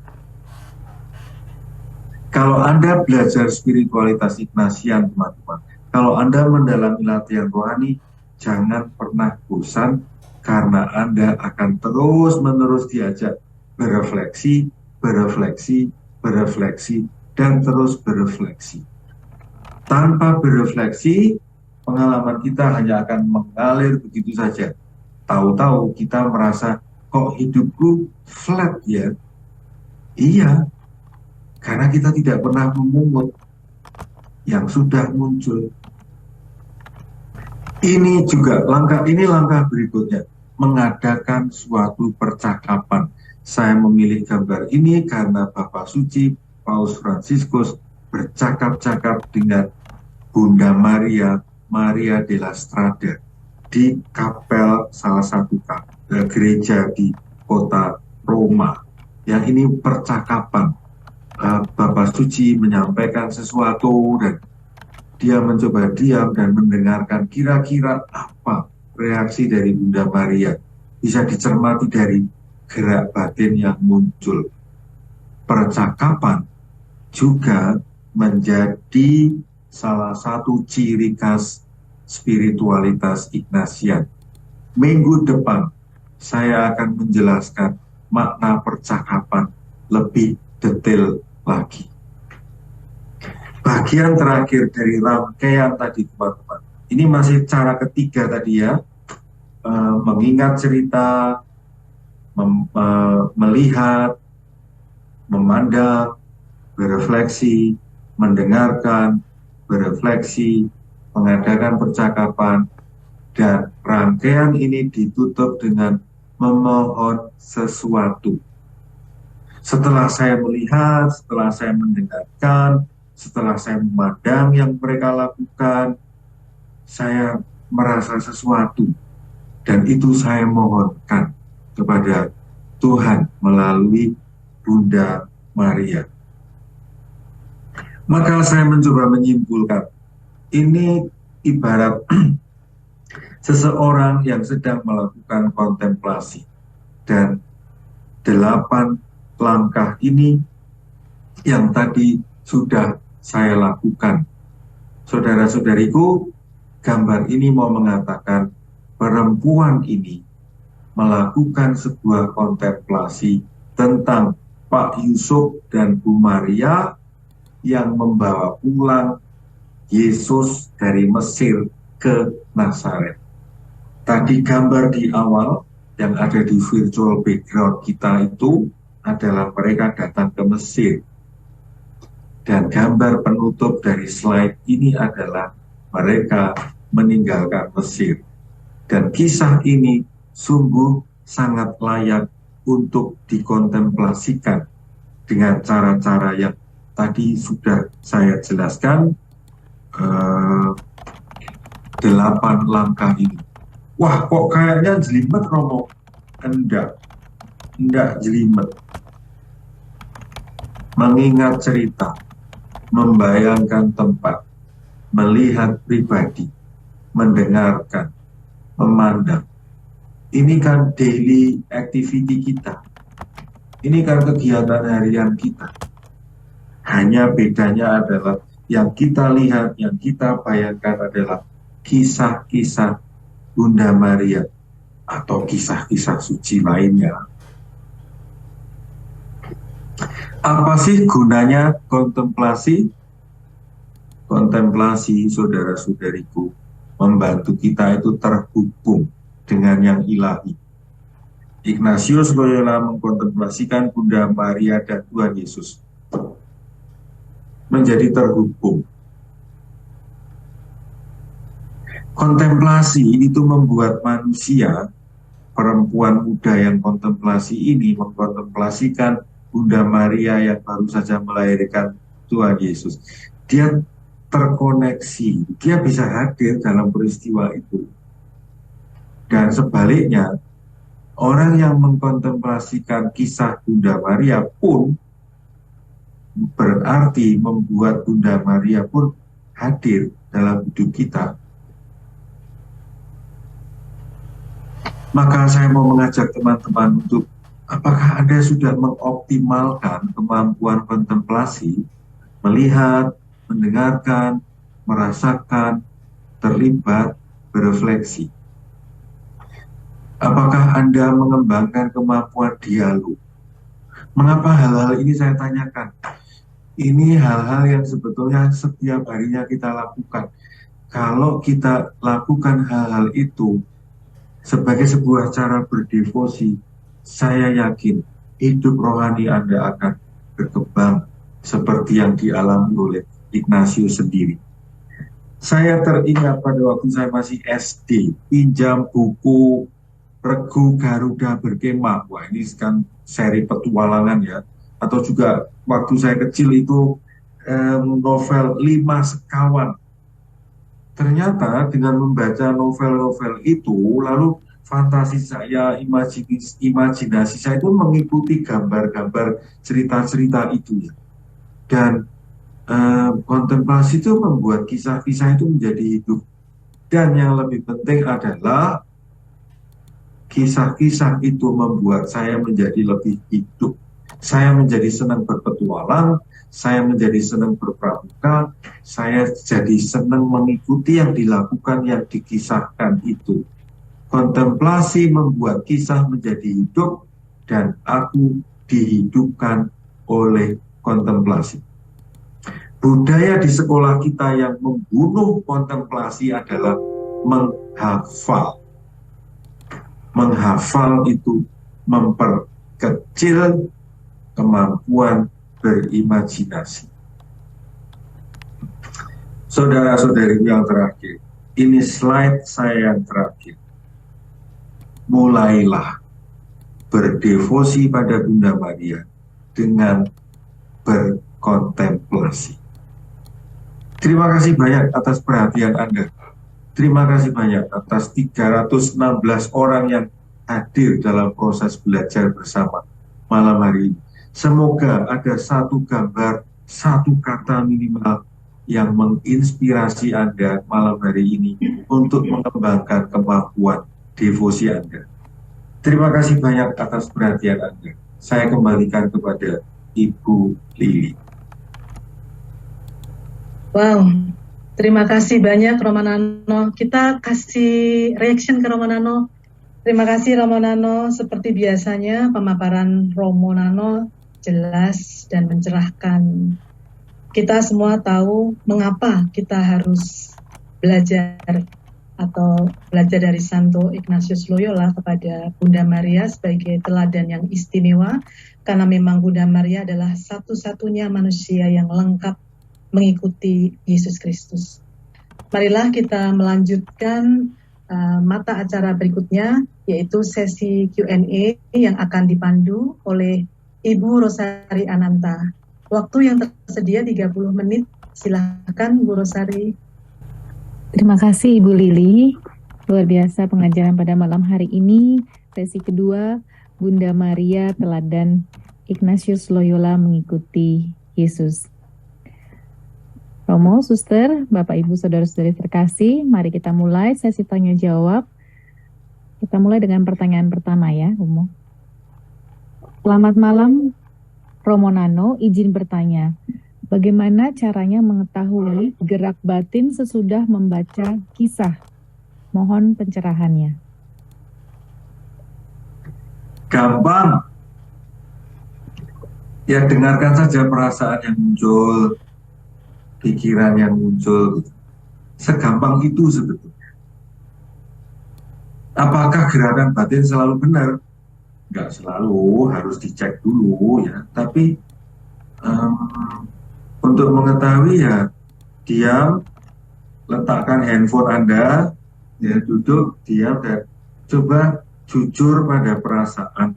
Kalau Anda belajar spiritualitas Ignatian, teman-teman, kalau Anda mendalami latihan rohani, jangan pernah bosan, karena Anda akan terus-menerus diajak berefleksi, dan terus berefleksi. Tanpa berefleksi, pengalaman kita hanya akan mengalir begitu saja. Tahu-tahu kita merasa, kok hidupku flat ya? Iya, karena kita tidak pernah memungut yang sudah muncul. Ini juga langkah berikutnya, mengadakan suatu percakapan. Saya memilih gambar ini karena Bapak Suci Paus Fransiskus bercakap-cakap dengan Bunda Maria della Strada di kapel salah satu gereja di kota Roma. Yang ini percakapan. Bapak Suci menyampaikan sesuatu dan dia mencoba diam dan mendengarkan kira-kira apa reaksi dari Bunda Maria. Bisa dicermati dari gerak batin yang muncul. Percakapan juga menjadi salah satu ciri khas spiritualitas Ignatian. Minggu depan saya akan menjelaskan makna percakapan lebih detail lagi. Bagian terakhir dari rangkaian tadi, teman-teman, ini masih cara ketiga tadi ya, mengingat cerita, melihat, memandang, berefleksi, mendengarkan, berefleksi, mengadakan percakapan, dan rangkaian ini ditutup dengan memohon sesuatu. Setelah saya melihat, setelah saya mendengarkan, setelah saya memandang yang mereka lakukan, saya merasa sesuatu. Dan itu saya mohonkan kepada Tuhan melalui Bunda Maria. Maka saya mencoba menyimpulkan, ini ibarat seseorang yang sedang melakukan kontemplasi. Dan 8 langkah ini yang tadi sudah saya lakukan. Saudara-saudariku, gambar ini mau mengatakan perempuan ini melakukan sebuah kontemplasi tentang Pak Yusuf dan Bu Maria yang membawa pulang Yesus dari Mesir ke Nazaret. Tadi gambar di awal yang ada di virtual background kita itu adalah mereka datang ke Mesir. Dan gambar penutup dari slide ini adalah mereka meninggalkan Mesir. Dan kisah ini sungguh sangat layak untuk dikontemplasikan dengan cara-cara yang tadi sudah saya jelaskan, 8 langkah ini. Wah, kok kayaknya jelimet, Romo? Enggak jelimet. Mengingat cerita, membayangkan tempat, melihat pribadi, mendengarkan, memandang. Ini kan daily activity kita. Ini kan kegiatan harian kita. Hanya bedanya adalah yang kita lihat, yang kita bayangkan adalah kisah-kisah Bunda Maria atau kisah-kisah suci lainnya. Apa sih gunanya kontemplasi? Kontemplasi, saudara-saudariku, membantu kita itu terhubung dengan yang ilahi. Ignatius Loyola mengkontemplasikan Bunda Maria dan Tuhan Yesus menjadi terhubung. Kontemplasi itu membuat manusia, perempuan muda yang kontemplasi ini mengkontemplasikan Bunda Maria yang baru saja melahirkan Tuhan Yesus. Dia terkoneksi, dia bisa hadir dalam peristiwa itu. Dan sebaliknya, orang yang mengkontemplasikan kisah Bunda Maria pun berarti membuat Bunda Maria pun hadir dalam hidup kita. Maka saya mau mengajak teman-teman untuk, apakah Anda sudah mengoptimalkan kemampuan kontemplasi, melihat, mendengarkan, merasakan, terlibat, berefleksi? Apakah Anda mengembangkan kemampuan dialog? Mengapa hal-hal ini saya tanyakan? Ini hal-hal yang sebetulnya setiap harinya kita lakukan. Kalau kita lakukan hal-hal itu sebagai sebuah cara berdevosi, saya yakin hidup rohani Anda akan berkembang seperti yang dialami oleh Ignatius sendiri. Saya teringat pada waktu saya masih SD, pinjam buku Regu Garuda Berkemah. Wah, ini kan seri petualangan ya. Atau juga waktu saya kecil itu novel 5 Sekawan. Ternyata dengan membaca novel-novel itu, lalu fantasi saya, imajinasi saya itu mengikuti gambar-gambar cerita-cerita itu ya. Dan kontemplasi itu membuat kisah-kisah itu menjadi hidup. Dan yang lebih penting adalah kisah-kisah itu membuat saya menjadi lebih hidup. Saya menjadi senang berpetualang, saya menjadi senang berpramuka, saya jadi senang mengikuti yang dilakukan, yang dikisahkan itu. Kontemplasi membuat kisah menjadi hidup, dan aku dihidupkan oleh kontemplasi. Budaya di sekolah kita yang membunuh kontemplasi adalah menghafal. Menghafal itu memperkecil kemampuan berimajinasi. Saudara-saudari yang terakhir, ini slide saya yang terakhir. Mulailah berdevosi pada Bunda Maria dengan berkontemplasi. Terima kasih banyak atas perhatian Anda. Terima kasih banyak atas 316 orang yang hadir dalam proses belajar bersama malam hari ini. Semoga ada satu gambar, satu kata minimal yang menginspirasi Anda malam hari ini untuk mengembangkan kemampuan devosi Anda. Terima kasih banyak atas perhatian Anda. Saya kembalikan kepada Ibu Lili. Wow, terima kasih banyak Romanano. Kita kasih reaction ke Romanano. Terima kasih Romanano. Seperti biasanya pemaparan Romanano jelas dan mencerahkan. Kita semua tahu mengapa kita harus belajar atau belajar dari Santo Ignatius Loyola kepada Bunda Maria sebagai teladan yang istimewa, karena memang Bunda Maria adalah satu-satunya manusia yang lengkap mengikuti Yesus Kristus. Marilah kita melanjutkan mata acara berikutnya, yaitu sesi Q&A yang akan dipandu oleh Ibu Rosari Ananta. Waktu yang tersedia 30 menit, silakan Bu Rosari. Terima kasih Ibu Lili, luar biasa pengajaran pada malam hari ini. Sesi kedua, Bunda Maria teladan Ignatius Loyola mengikuti Yesus. Romo, Suster, Bapak Ibu Saudara-saudari terkasih, mari kita mulai sesi tanya jawab. Kita mulai dengan pertanyaan pertama ya, Romo. Selamat malam, Romo Nano, izin bertanya. Bagaimana caranya mengetahui gerak batin sesudah membaca kisah? Mohon pencerahannya. Gampang. Ya, dengarkan saja perasaan yang muncul, pikiran yang muncul. Segampang itu sebetulnya. Apakah gerakan batin selalu benar? Nggak selalu, harus dicek dulu ya. Tapi untuk mengetahui ya, diam, letakkan handphone Anda, ya duduk, diam, dan coba jujur pada perasaan.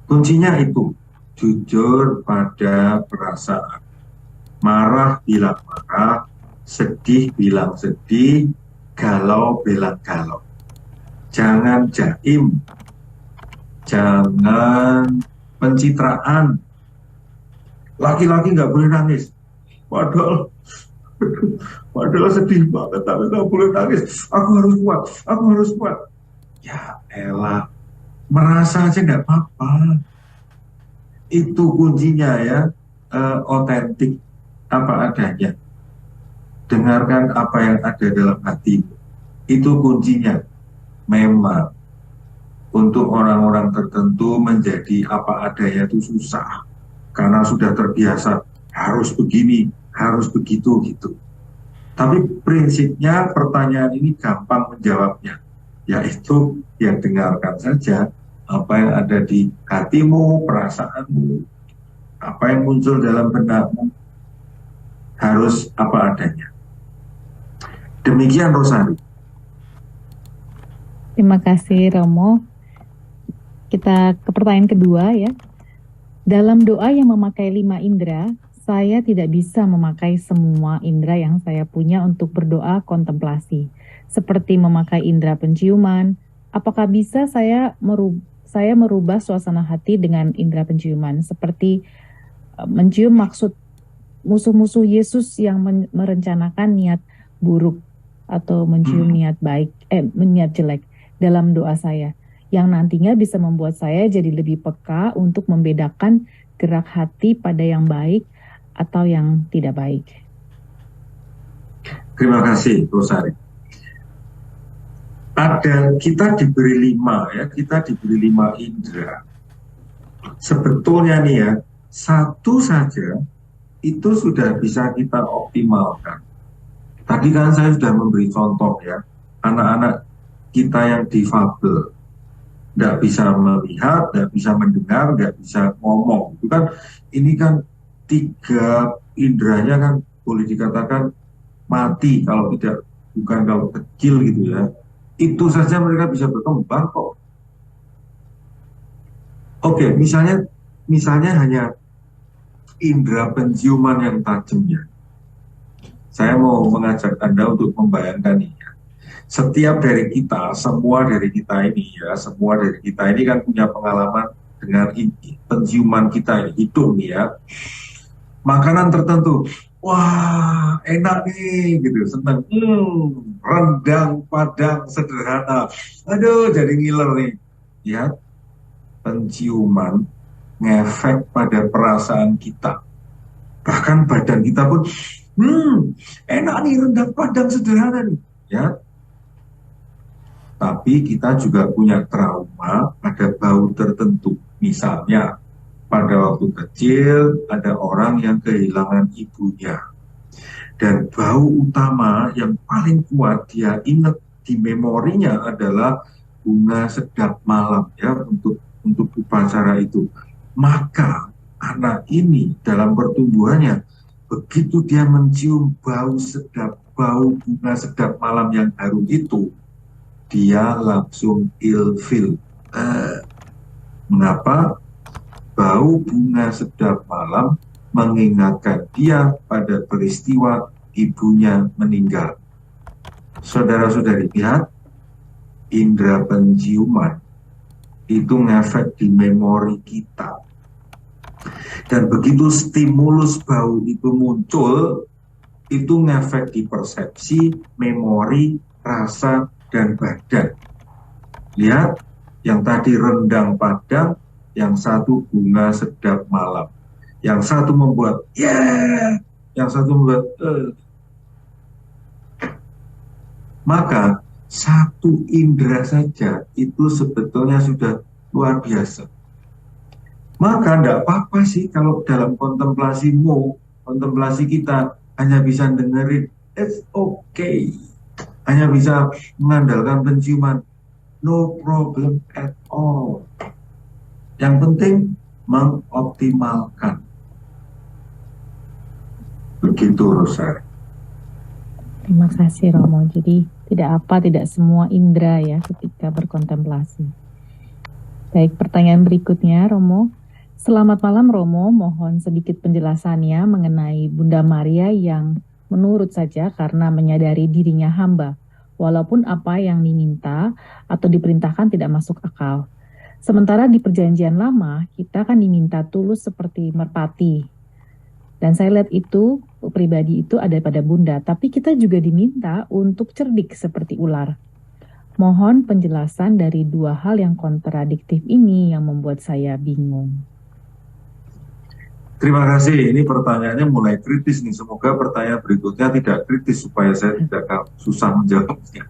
Kuncinya itu, jujur pada perasaan. Marah bilang marah, sedih bilang sedih, galau bilang galau. Jangan jaim, jangan pencitraan. Laki-laki nggak boleh nangis. Padahal sedih banget, tapi nggak boleh nangis. Aku harus kuat, aku harus kuat. Ya elah, merasa aja nggak apa-apa. Itu kuncinya ya, otentik apa adanya. Dengarkan apa yang ada dalam hati. Itu kuncinya. Memang untuk orang-orang tertentu menjadi apa adanya itu susah. Karena sudah terbiasa harus begini, harus begitu gitu. Tapi prinsipnya pertanyaan ini gampang menjawabnya. Yaitu yang dengarkan saja apa yang ada di hatimu, perasaanmu, apa yang muncul dalam benakmu, harus apa adanya. Demikian Rosari. Terima kasih Romo. Kita ke pertanyaan kedua ya. Dalam doa yang memakai 5 indera, saya tidak bisa memakai semua indera yang saya punya untuk berdoa kontemplasi. Seperti memakai indera penciuman, apakah bisa saya merubah suasana hati dengan indera penciuman? Seperti mencium maksud musuh-musuh Yesus yang merencanakan niat buruk atau mencium niat jelek dalam doa saya, yang nantinya bisa membuat saya jadi lebih peka untuk membedakan gerak hati pada yang baik atau yang tidak baik. Terima kasih Rosari. Kita diberi 5 ya, kita diberi 5 indera. Sebetulnya nih ya, satu saja itu sudah bisa kita optimalkan. Tadi kan saya sudah memberi contoh ya, anak-anak kita yang difabel, nggak bisa melihat, nggak bisa mendengar, nggak bisa ngomong. Itu kan, ini kan 3 inderanya kan boleh dikatakan mati kalau tidak, bukan kalau kecil gitu ya. Itu saja mereka bisa berkembang kok. Oke, misalnya misalnya hanya indera penciuman yang tajam ya. Saya mau mengajak Anda untuk membayangkan ini. Setiap dari kita, semua dari kita ini ya, semua dari kita ini kan punya pengalaman dengan penciuman kita ini, hidung ya. Makanan tertentu, wah enak nih gitu, senang. Rendang, padang, sederhana. Aduh, jadi ngiler nih. Ya, penciuman ngefek pada perasaan kita. Bahkan badan kita pun, enak nih rendang padang sederhana nih. Ya, tapi kita juga punya trauma pada bau tertentu. Misalnya, pada waktu kecil ada orang yang kehilangan ibunya. Dan bau utama yang paling kuat dia ingat di memorinya adalah bunga sedap malam ya untuk upacara itu. Maka anak ini dalam pertumbuhannya, begitu dia mencium bau bunga sedap malam yang harum itu, dia langsung ilfil. Mengapa? Bau bunga sedap malam mengingatkan dia pada peristiwa ibunya meninggal. Saudara-saudari, lihat, indera penciuman itu ngefek di memori kita. Dan begitu stimulus bau itu muncul, itu ngefek di persepsi, memori, rasa, dan badan. Lihat, yang tadi rendang padang, yang satu bunga sedap malam. Yang satu membuat yang satu membuat Maka satu indera saja itu sebetulnya sudah luar biasa. Maka tidak apa-apa sih kalau dalam kontemplasi kita hanya bisa dengerin, it's okay. Hanya bisa mengandalkan penciuman, no problem at all. Yang penting mengoptimalkan. Begitu, Rosari. Terima kasih Romo. Jadi tidak semua indera ya ketika berkontemplasi. Baik, pertanyaan berikutnya Romo. Selamat malam Romo, mohon sedikit penjelasannya mengenai Bunda Maria yang menurut saja karena menyadari dirinya hamba, walaupun apa yang diminta atau diperintahkan tidak masuk akal. Sementara di perjanjian lama, kita kan diminta tulus seperti merpati. Dan saya lihat itu, pribadi itu ada pada Bunda, tapi kita juga diminta untuk cerdik seperti ular. Mohon penjelasan dari dua hal yang kontradiktif ini yang membuat saya bingung. Terima kasih, ini pertanyaannya mulai kritis nih. Semoga pertanyaan berikutnya tidak kritis supaya saya tidak susah menjawabnya.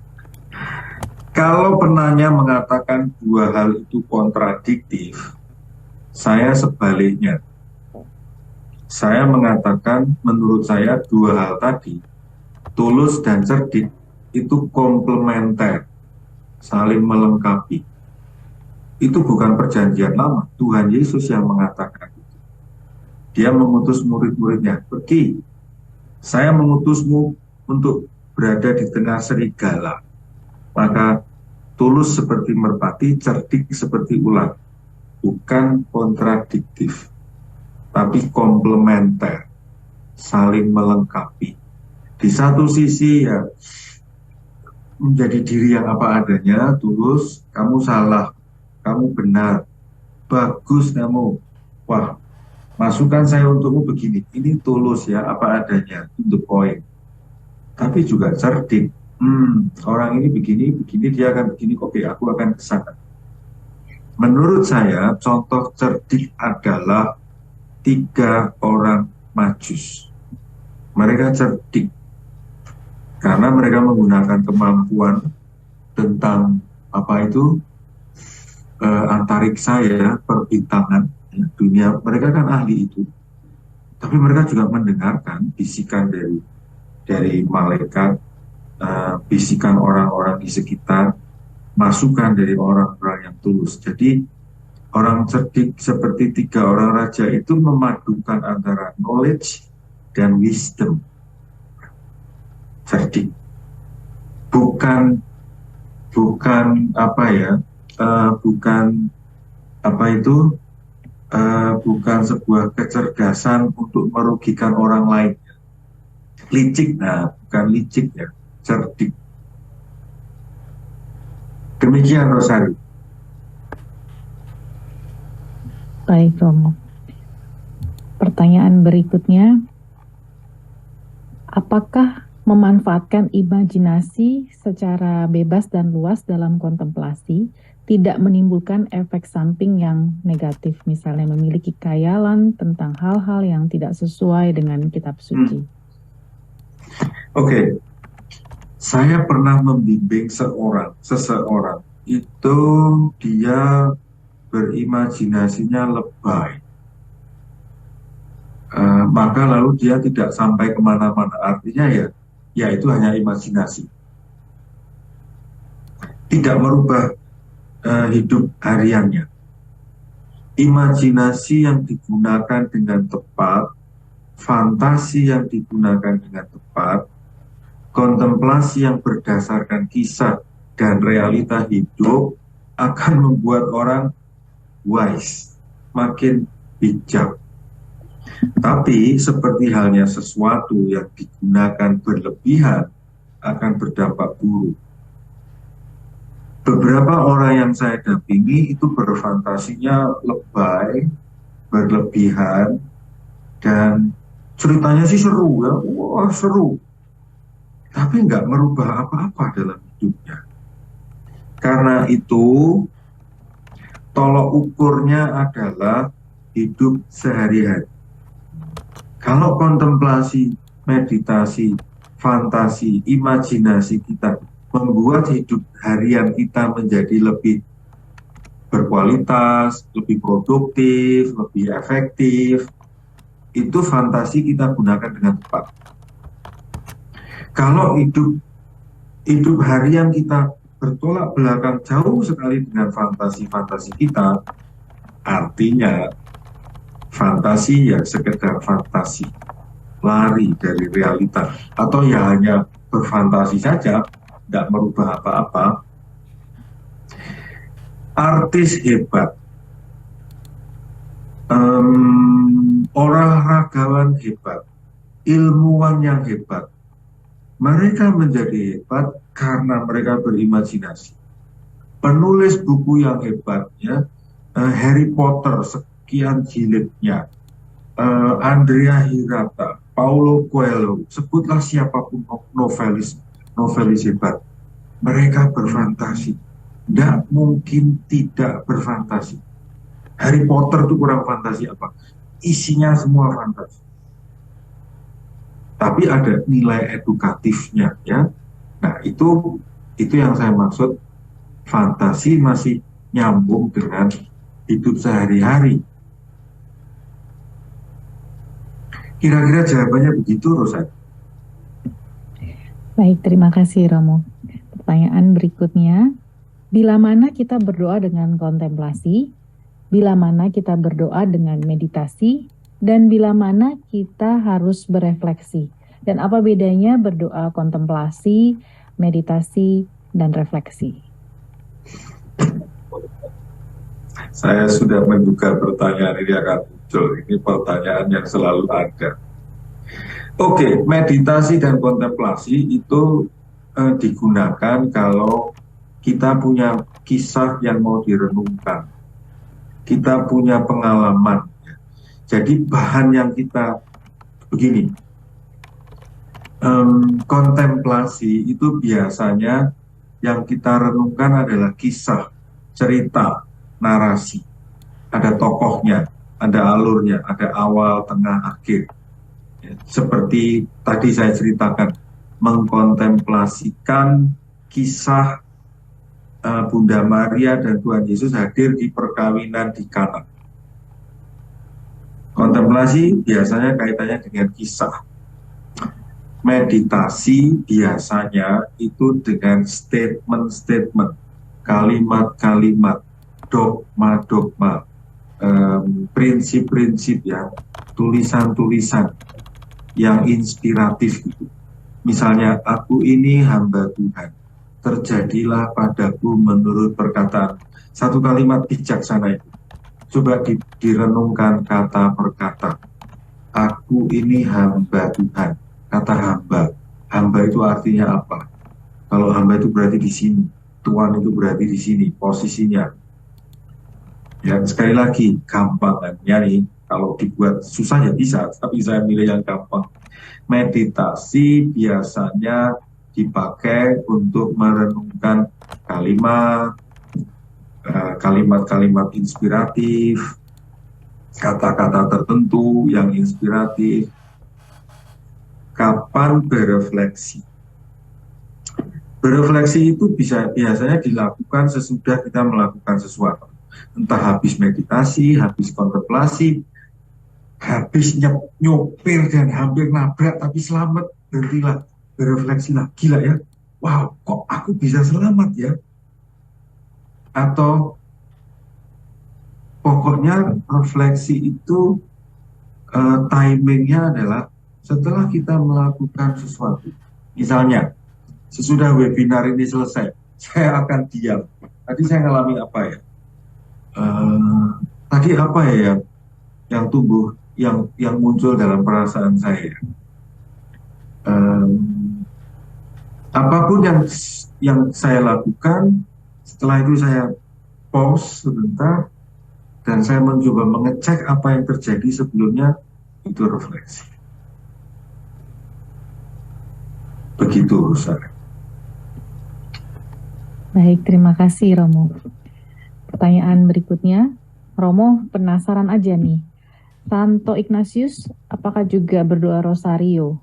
Kalau penanya mengatakan dua hal itu kontradiktif, saya sebaliknya. Saya mengatakan menurut saya dua hal tadi, tulus dan cerdik, itu komplementer, saling melengkapi. Itu bukan perjanjian lama, Tuhan Yesus yang mengatakan itu. Dia mengutus murid-muridnya, pergi, saya mengutusmu untuk berada di tengah serigala. Maka tulus seperti merpati, cerdik seperti ular. Bukan kontradiktif, tapi komplementer, saling melengkapi. Di satu sisi ya menjadi diri yang apa adanya, tulus, kamu salah, kamu benar, bagus kamu, wah masukan saya untukmu begini, ini tulus ya, apa adanya, to the point. Tapi juga cerdik, orang ini begini, dia akan begini, oke, aku akan ke sana. Menurut saya, contoh cerdik adalah 3 orang Majus. Mereka cerdik karena mereka menggunakan kemampuan tentang apa itu antariksa ya, perbintangan ya, dunia. Mereka kan ahli itu, tapi mereka juga mendengarkan bisikan dari malaikat, bisikan orang-orang di sekitar, masukan dari orang-orang yang tulus. Jadi orang cerdik seperti 3 orang raja itu memadukan antara knowledge dan wisdom. Cerdik. Bukan apa ya, bukan apa itu bukan sebuah kecerdasan untuk merugikan orang lain. Licik, nah bukan licik ya, cerdik. Demikian Rosari. Baik Romo. Pertanyaan berikutnya, apakah memanfaatkan imajinasi secara bebas dan luas dalam kontemplasi tidak menimbulkan efek samping yang negatif, misalnya memiliki khayalan tentang hal-hal yang tidak sesuai dengan kitab suci? Oke. Saya pernah membimbing seseorang itu dia berimajinasinya lebay. Maka lalu dia tidak sampai kemana-mana. Artinya ya itu hanya imajinasi. Tidak merubah hidup hariannya. Imajinasi yang digunakan dengan tepat, fantasi yang digunakan dengan tepat, kontemplasi yang berdasarkan kisah dan realita hidup akan membuat orang wise, makin bijak. Tapi seperti halnya sesuatu yang digunakan berlebihan akan berdampak buruk. Beberapa orang yang saya dampingi itu berfantasinya lebay, berlebihan, dan ceritanya sih seru ya, wah seru. Tapi nggak merubah apa-apa dalam hidupnya. Karena itu, tolok ukurnya adalah hidup sehari-hari. Kalau kontemplasi, meditasi, fantasi, imajinasi kita membuat hidup harian kita menjadi lebih berkualitas, lebih produktif, lebih efektif, itu fantasi kita gunakan dengan tepat. Kalau hidup harian kita bertolak belakang jauh sekali dengan fantasi-fantasi kita, artinya fantasi ya sekedar fantasi, lari dari realita, atau ya hanya berfantasi saja, tidak merubah apa-apa. Artis hebat, olahragawan hebat, ilmuwan yang hebat, mereka menjadi hebat karena mereka berimajinasi. Penulis buku yang hebat, ya, Harry Potter sekian jilidnya, Andrea Hirata, Paulo Coelho, sebutlah siapapun novelis hebat. Mereka berfantasi. Tidak mungkin tidak berfantasi. Harry Potter itu kurang fantasi apa? Isinya semua fantasi. Tapi ada nilai edukatifnya, ya. Nah, itu yang saya maksud, fantasi masih nyambung dengan hidup sehari-hari. Kira-kira jawabannya begitu, Rosa. Baik, terima kasih Romo. Pertanyaan berikutnya, bila mana kita berdoa dengan kontemplasi, bila mana kita berdoa dengan meditasi, dan bila mana kita harus berefleksi? Dan apa bedanya berdoa kontemplasi, meditasi, dan refleksi? Saya sudah menduga pertanyaan ini akan muncul. Ini pertanyaan yang selalu ada. Oke, meditasi dan kontemplasi itu digunakan kalau kita punya kisah yang mau direnungkan. Kita punya pengalaman. Jadi bahan yang kita begini, kontemplasi itu biasanya yang kita renungkan adalah kisah, cerita, narasi. Ada tokohnya, ada alurnya, ada awal, tengah, akhir. Seperti tadi saya ceritakan, mengkontemplasikan kisah Bunda Maria dan Tuhan Yesus hadir di perkawinan di Kana. Kontemplasi biasanya kaitannya dengan kisah. Meditasi biasanya itu dengan statement-statement, kalimat-kalimat, dogma-dogma, prinsip-prinsip ya, tulisan-tulisan yang inspiratif gitu. Misalnya, aku ini hamba Tuhan, terjadilah padaku menurut perkataan. Satu kalimat bijaksana itu. Coba direnungkan kata per kata. Aku ini hamba Tuhan. Kata hamba. Hamba itu artinya apa? Kalau hamba itu berarti di sini. Tuhan itu berarti di sini posisinya. Ya, sekali lagi, gampangannya nih, kalau dibuat susah ya bisa, tapi saya milih yang gampang. Meditasi biasanya dipakai untuk merenungkan kalimat-kalimat inspiratif, kata-kata tertentu yang inspiratif. Kapan berefleksi? Berefleksi itu biasanya dilakukan sesudah kita melakukan sesuatu. Entah habis meditasi, habis kontemplasi, habis nyopir dan hampir nabrak tapi selamat, berhentilah, berefleksilah, gila ya, wow, kok aku bisa selamat ya? Atau pokoknya refleksi itu timingnya adalah setelah kita melakukan sesuatu. Misalnya, sesudah webinar ini selesai, saya akan diam. Tadi saya ngalami apa ya? Tadi apa ya yang tumbuh, yang muncul dalam perasaan saya? Apapun yang saya lakukan, setelah itu saya pause sebentar dan saya mencoba mengecek apa yang terjadi sebelumnya, itu refleksi. Begitu, Sarah. Baik, terima kasih Romo. Pertanyaan berikutnya, Romo penasaran aja nih, Santo Ignatius apakah juga berdoa rosario?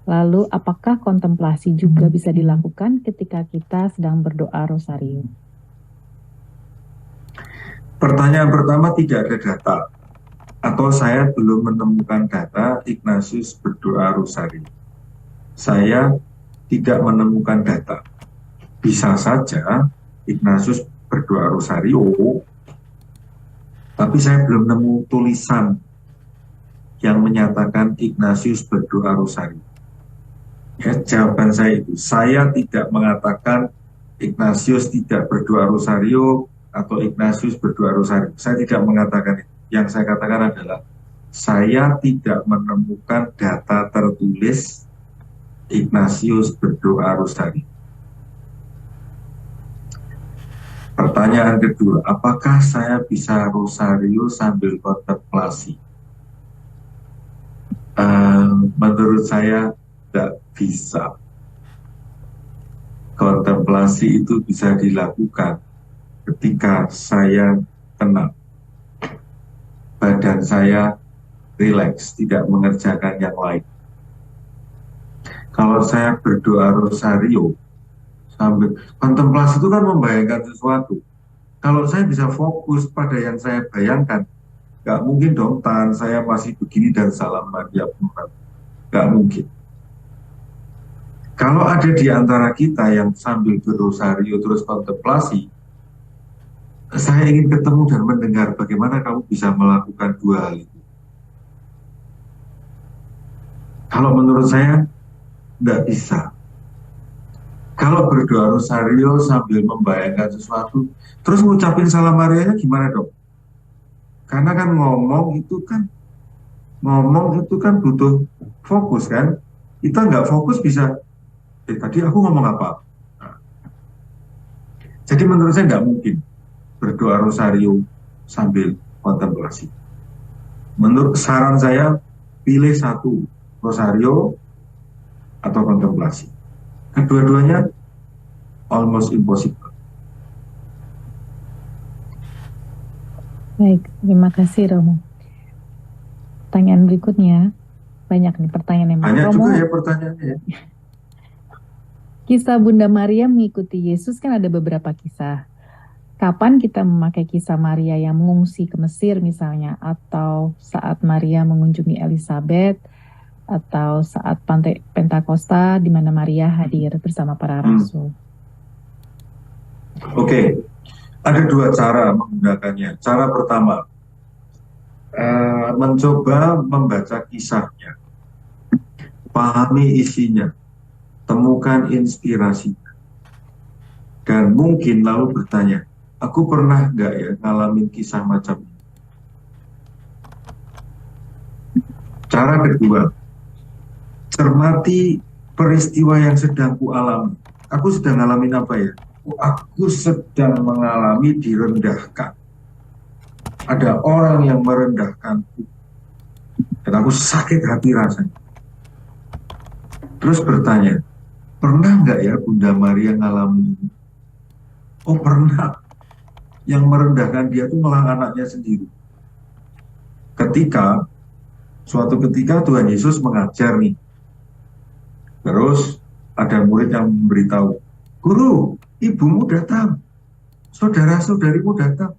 Lalu apakah kontemplasi juga bisa dilakukan ketika kita sedang berdoa rosario? Pertanyaan pertama, tidak ada data, atau saya belum menemukan data Ignatius berdoa rosario. Saya tidak menemukan data. Bisa saja Ignatius berdoa rosario, tapi saya belum nemu tulisan yang menyatakan Ignatius berdoa rosario. Ya, jawaban saya itu, saya tidak mengatakan Ignatius tidak berdoa rosario atau Ignatius berdoa rosario. Saya tidak mengatakan itu. Yang saya katakan adalah saya tidak menemukan data tertulis Ignatius berdoa rosario. Pertanyaan kedua, apakah saya bisa rosario sambil kontemplasi? Menurut saya tidak bisa. Kontemplasi itu bisa dilakukan ketika saya tenang, badan saya rileks, tidak mengerjakan yang lain. Kalau saya berdoa rosario sambil kontemplasi itu kan membayangkan sesuatu. Kalau saya bisa fokus pada yang saya bayangkan, nggak mungkin dong tangan saya masih begini dan salam Maria Penuh. Nggak mungkin. Kalau ada di antara kita yang sambil berrosario terus kontemplasi, saya ingin ketemu dan mendengar bagaimana kamu bisa melakukan dua hal itu. Kalau menurut saya, nggak bisa. Kalau berdoa rosario sambil membayangkan sesuatu, terus ngucapin salam Marianya gimana dong? Karena kan ngomong itu kan butuh fokus kan? Kita nggak fokus bisa, tadi aku ngomong apa? Nah, jadi menurut saya nggak mungkin berdoa rosario sambil kontemplasi. Menurut saran saya, pilih satu, rosario atau kontemplasi. Kedua-duanya almost impossible. Baik, terima kasih Romo. Pertanyaan berikutnya, banyak nih pertanyaan yang banyak Romo, juga ya pertanyaannya. Kisah Bunda Maria mengikuti Yesus kan ada beberapa kisah. Kapan kita memakai kisah Maria yang mengungsi ke Mesir misalnya, atau saat Maria mengunjungi Elizabeth, atau saat pantai Pentakosta di mana Maria hadir bersama para rasul? Oke, ada dua cara menggunakannya. Cara pertama, mencoba membaca kisahnya, pahami isinya, temukan inspirasinya, dan mungkin lalu bertanya, aku pernah nggak ya ngalamin kisah macam ini? Cara kedua, cermati peristiwa yang sedang ku alami. Aku sedang ngalamin apa ya? Aku sedang mengalami direndahkan. Ada orang yang merendahkanku. Dan aku sakit hati rasanya. Terus bertanya, pernah nggak ya Bunda Maria ngalamin ini? Oh pernah. Yang merendahkan dia itu malah anaknya sendiri. Suatu ketika Tuhan Yesus mengajar nih. Terus ada murid yang memberitahu, Guru, ibumu datang. Saudara-saudarimu datang.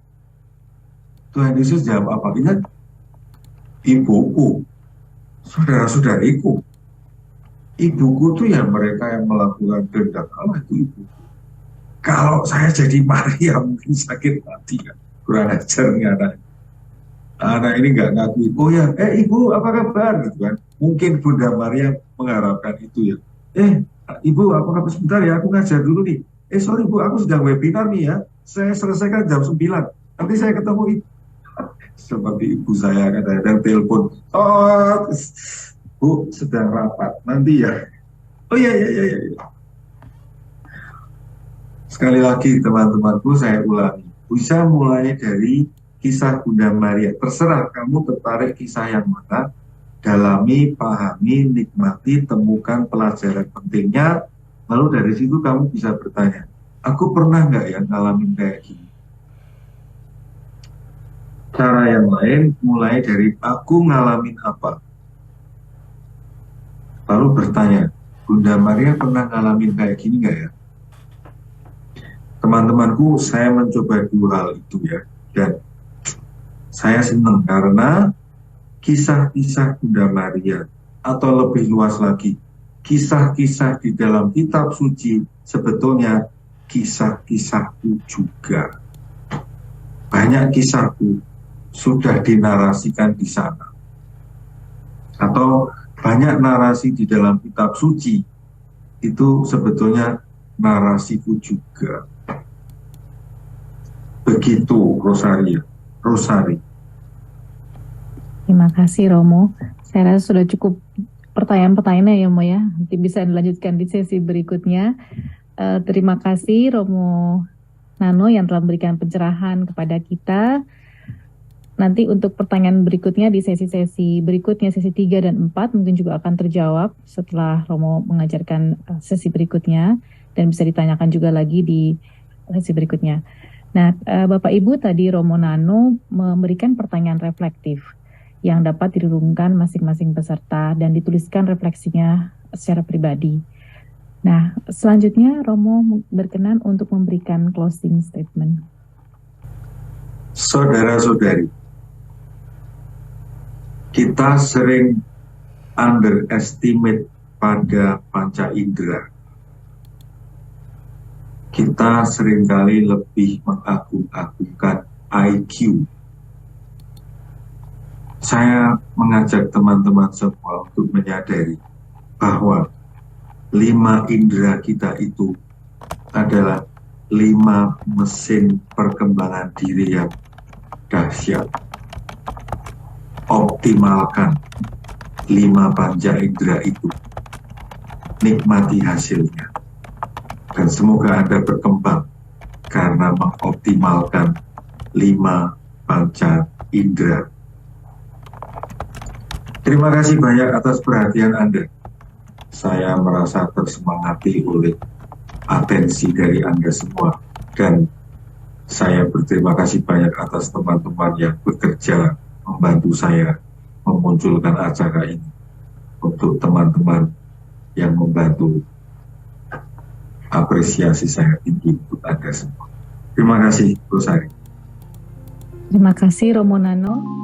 Tuhan Yesus jawab apa? Ingat, ibuku, saudara-saudariku. Ibuku itu ya mereka yang melakukan kehendak Allah, itu ibu. Kalau saya jadi Maria mungkin sakit hati ya. Kurang ajar nih anak ini nggak ngakui. Oh ya, ibu apa kabar gitu kan? Mungkin Bunda Maria mengharapkan itu ya. Ibu apa kabar, sebentar ya, aku ngajar dulu nih. Sorry Bu, aku sedang webinar nih ya. Saya selesaikan jam 9. Nanti saya ketemu ibu. Seperti ibu saya kadang-kadang telepon. Oh, Bu sedang rapat. Nanti ya. Oh iya. Sekali lagi teman-temanku saya ulangi. Bisa mulai dari kisah Bunda Maria. Terserah kamu tertarik kisah yang mana. Dalami, pahami, nikmati, temukan pelajaran pentingnya. Lalu dari situ kamu bisa bertanya, aku pernah nggak ya ngalamin kayak gini? Cara yang lain mulai dari aku ngalamin apa. Lalu bertanya, Bunda Maria pernah ngalamin kayak gini nggak ya? Teman-temanku, saya mencoba dua hal itu ya. Dan saya senang karena kisah-kisah Bunda Maria, atau lebih luas lagi, kisah-kisah di dalam kitab suci sebetulnya kisah-kisahku juga. Banyak kisahku sudah dinarasikan di sana. Atau banyak narasi di dalam kitab suci itu sebetulnya narasiku juga. Begitu Rosari. Terima kasih Romo. Saya rasa sudah cukup pertanyaan-pertanyaannya ya Mo ya. Nanti bisa dilanjutkan di sesi berikutnya. Terima kasih Romo Nano yang telah memberikan pencerahan kepada kita. Nanti untuk pertanyaan berikutnya di sesi-sesi berikutnya, sesi 3 dan 4 mungkin juga akan terjawab setelah Romo mengajarkan sesi berikutnya dan bisa ditanyakan juga lagi di sesi berikutnya. Nah, Bapak Ibu tadi Romo Nano memberikan pertanyaan reflektif yang dapat direnungkan masing-masing peserta dan dituliskan refleksinya secara pribadi. Nah, selanjutnya Romo berkenan untuk memberikan closing statement. Saudara-saudari, kita sering underestimate pada panca indera. Kita seringkali lebih mengagung-agungkan IQ. Saya mengajak teman-teman semua untuk menyadari bahwa 5 indera kita itu adalah 5 mesin perkembangan diri yang dahsyat. Optimalkan 5 panca indera itu. Nikmati hasilnya. Dan semoga Anda berkembang karena mengoptimalkan 5 panca indera. Terima kasih banyak atas perhatian Anda. Saya merasa tersemangati oleh atensi dari Anda semua. Dan saya berterima kasih banyak atas teman-teman yang bekerja membantu saya memunculkan acara ini. Untuk teman-teman yang membantu, apresiasi saya tinggi untuk Anda semua. Terima kasih, Rosari. Terima kasih, Romo Nano.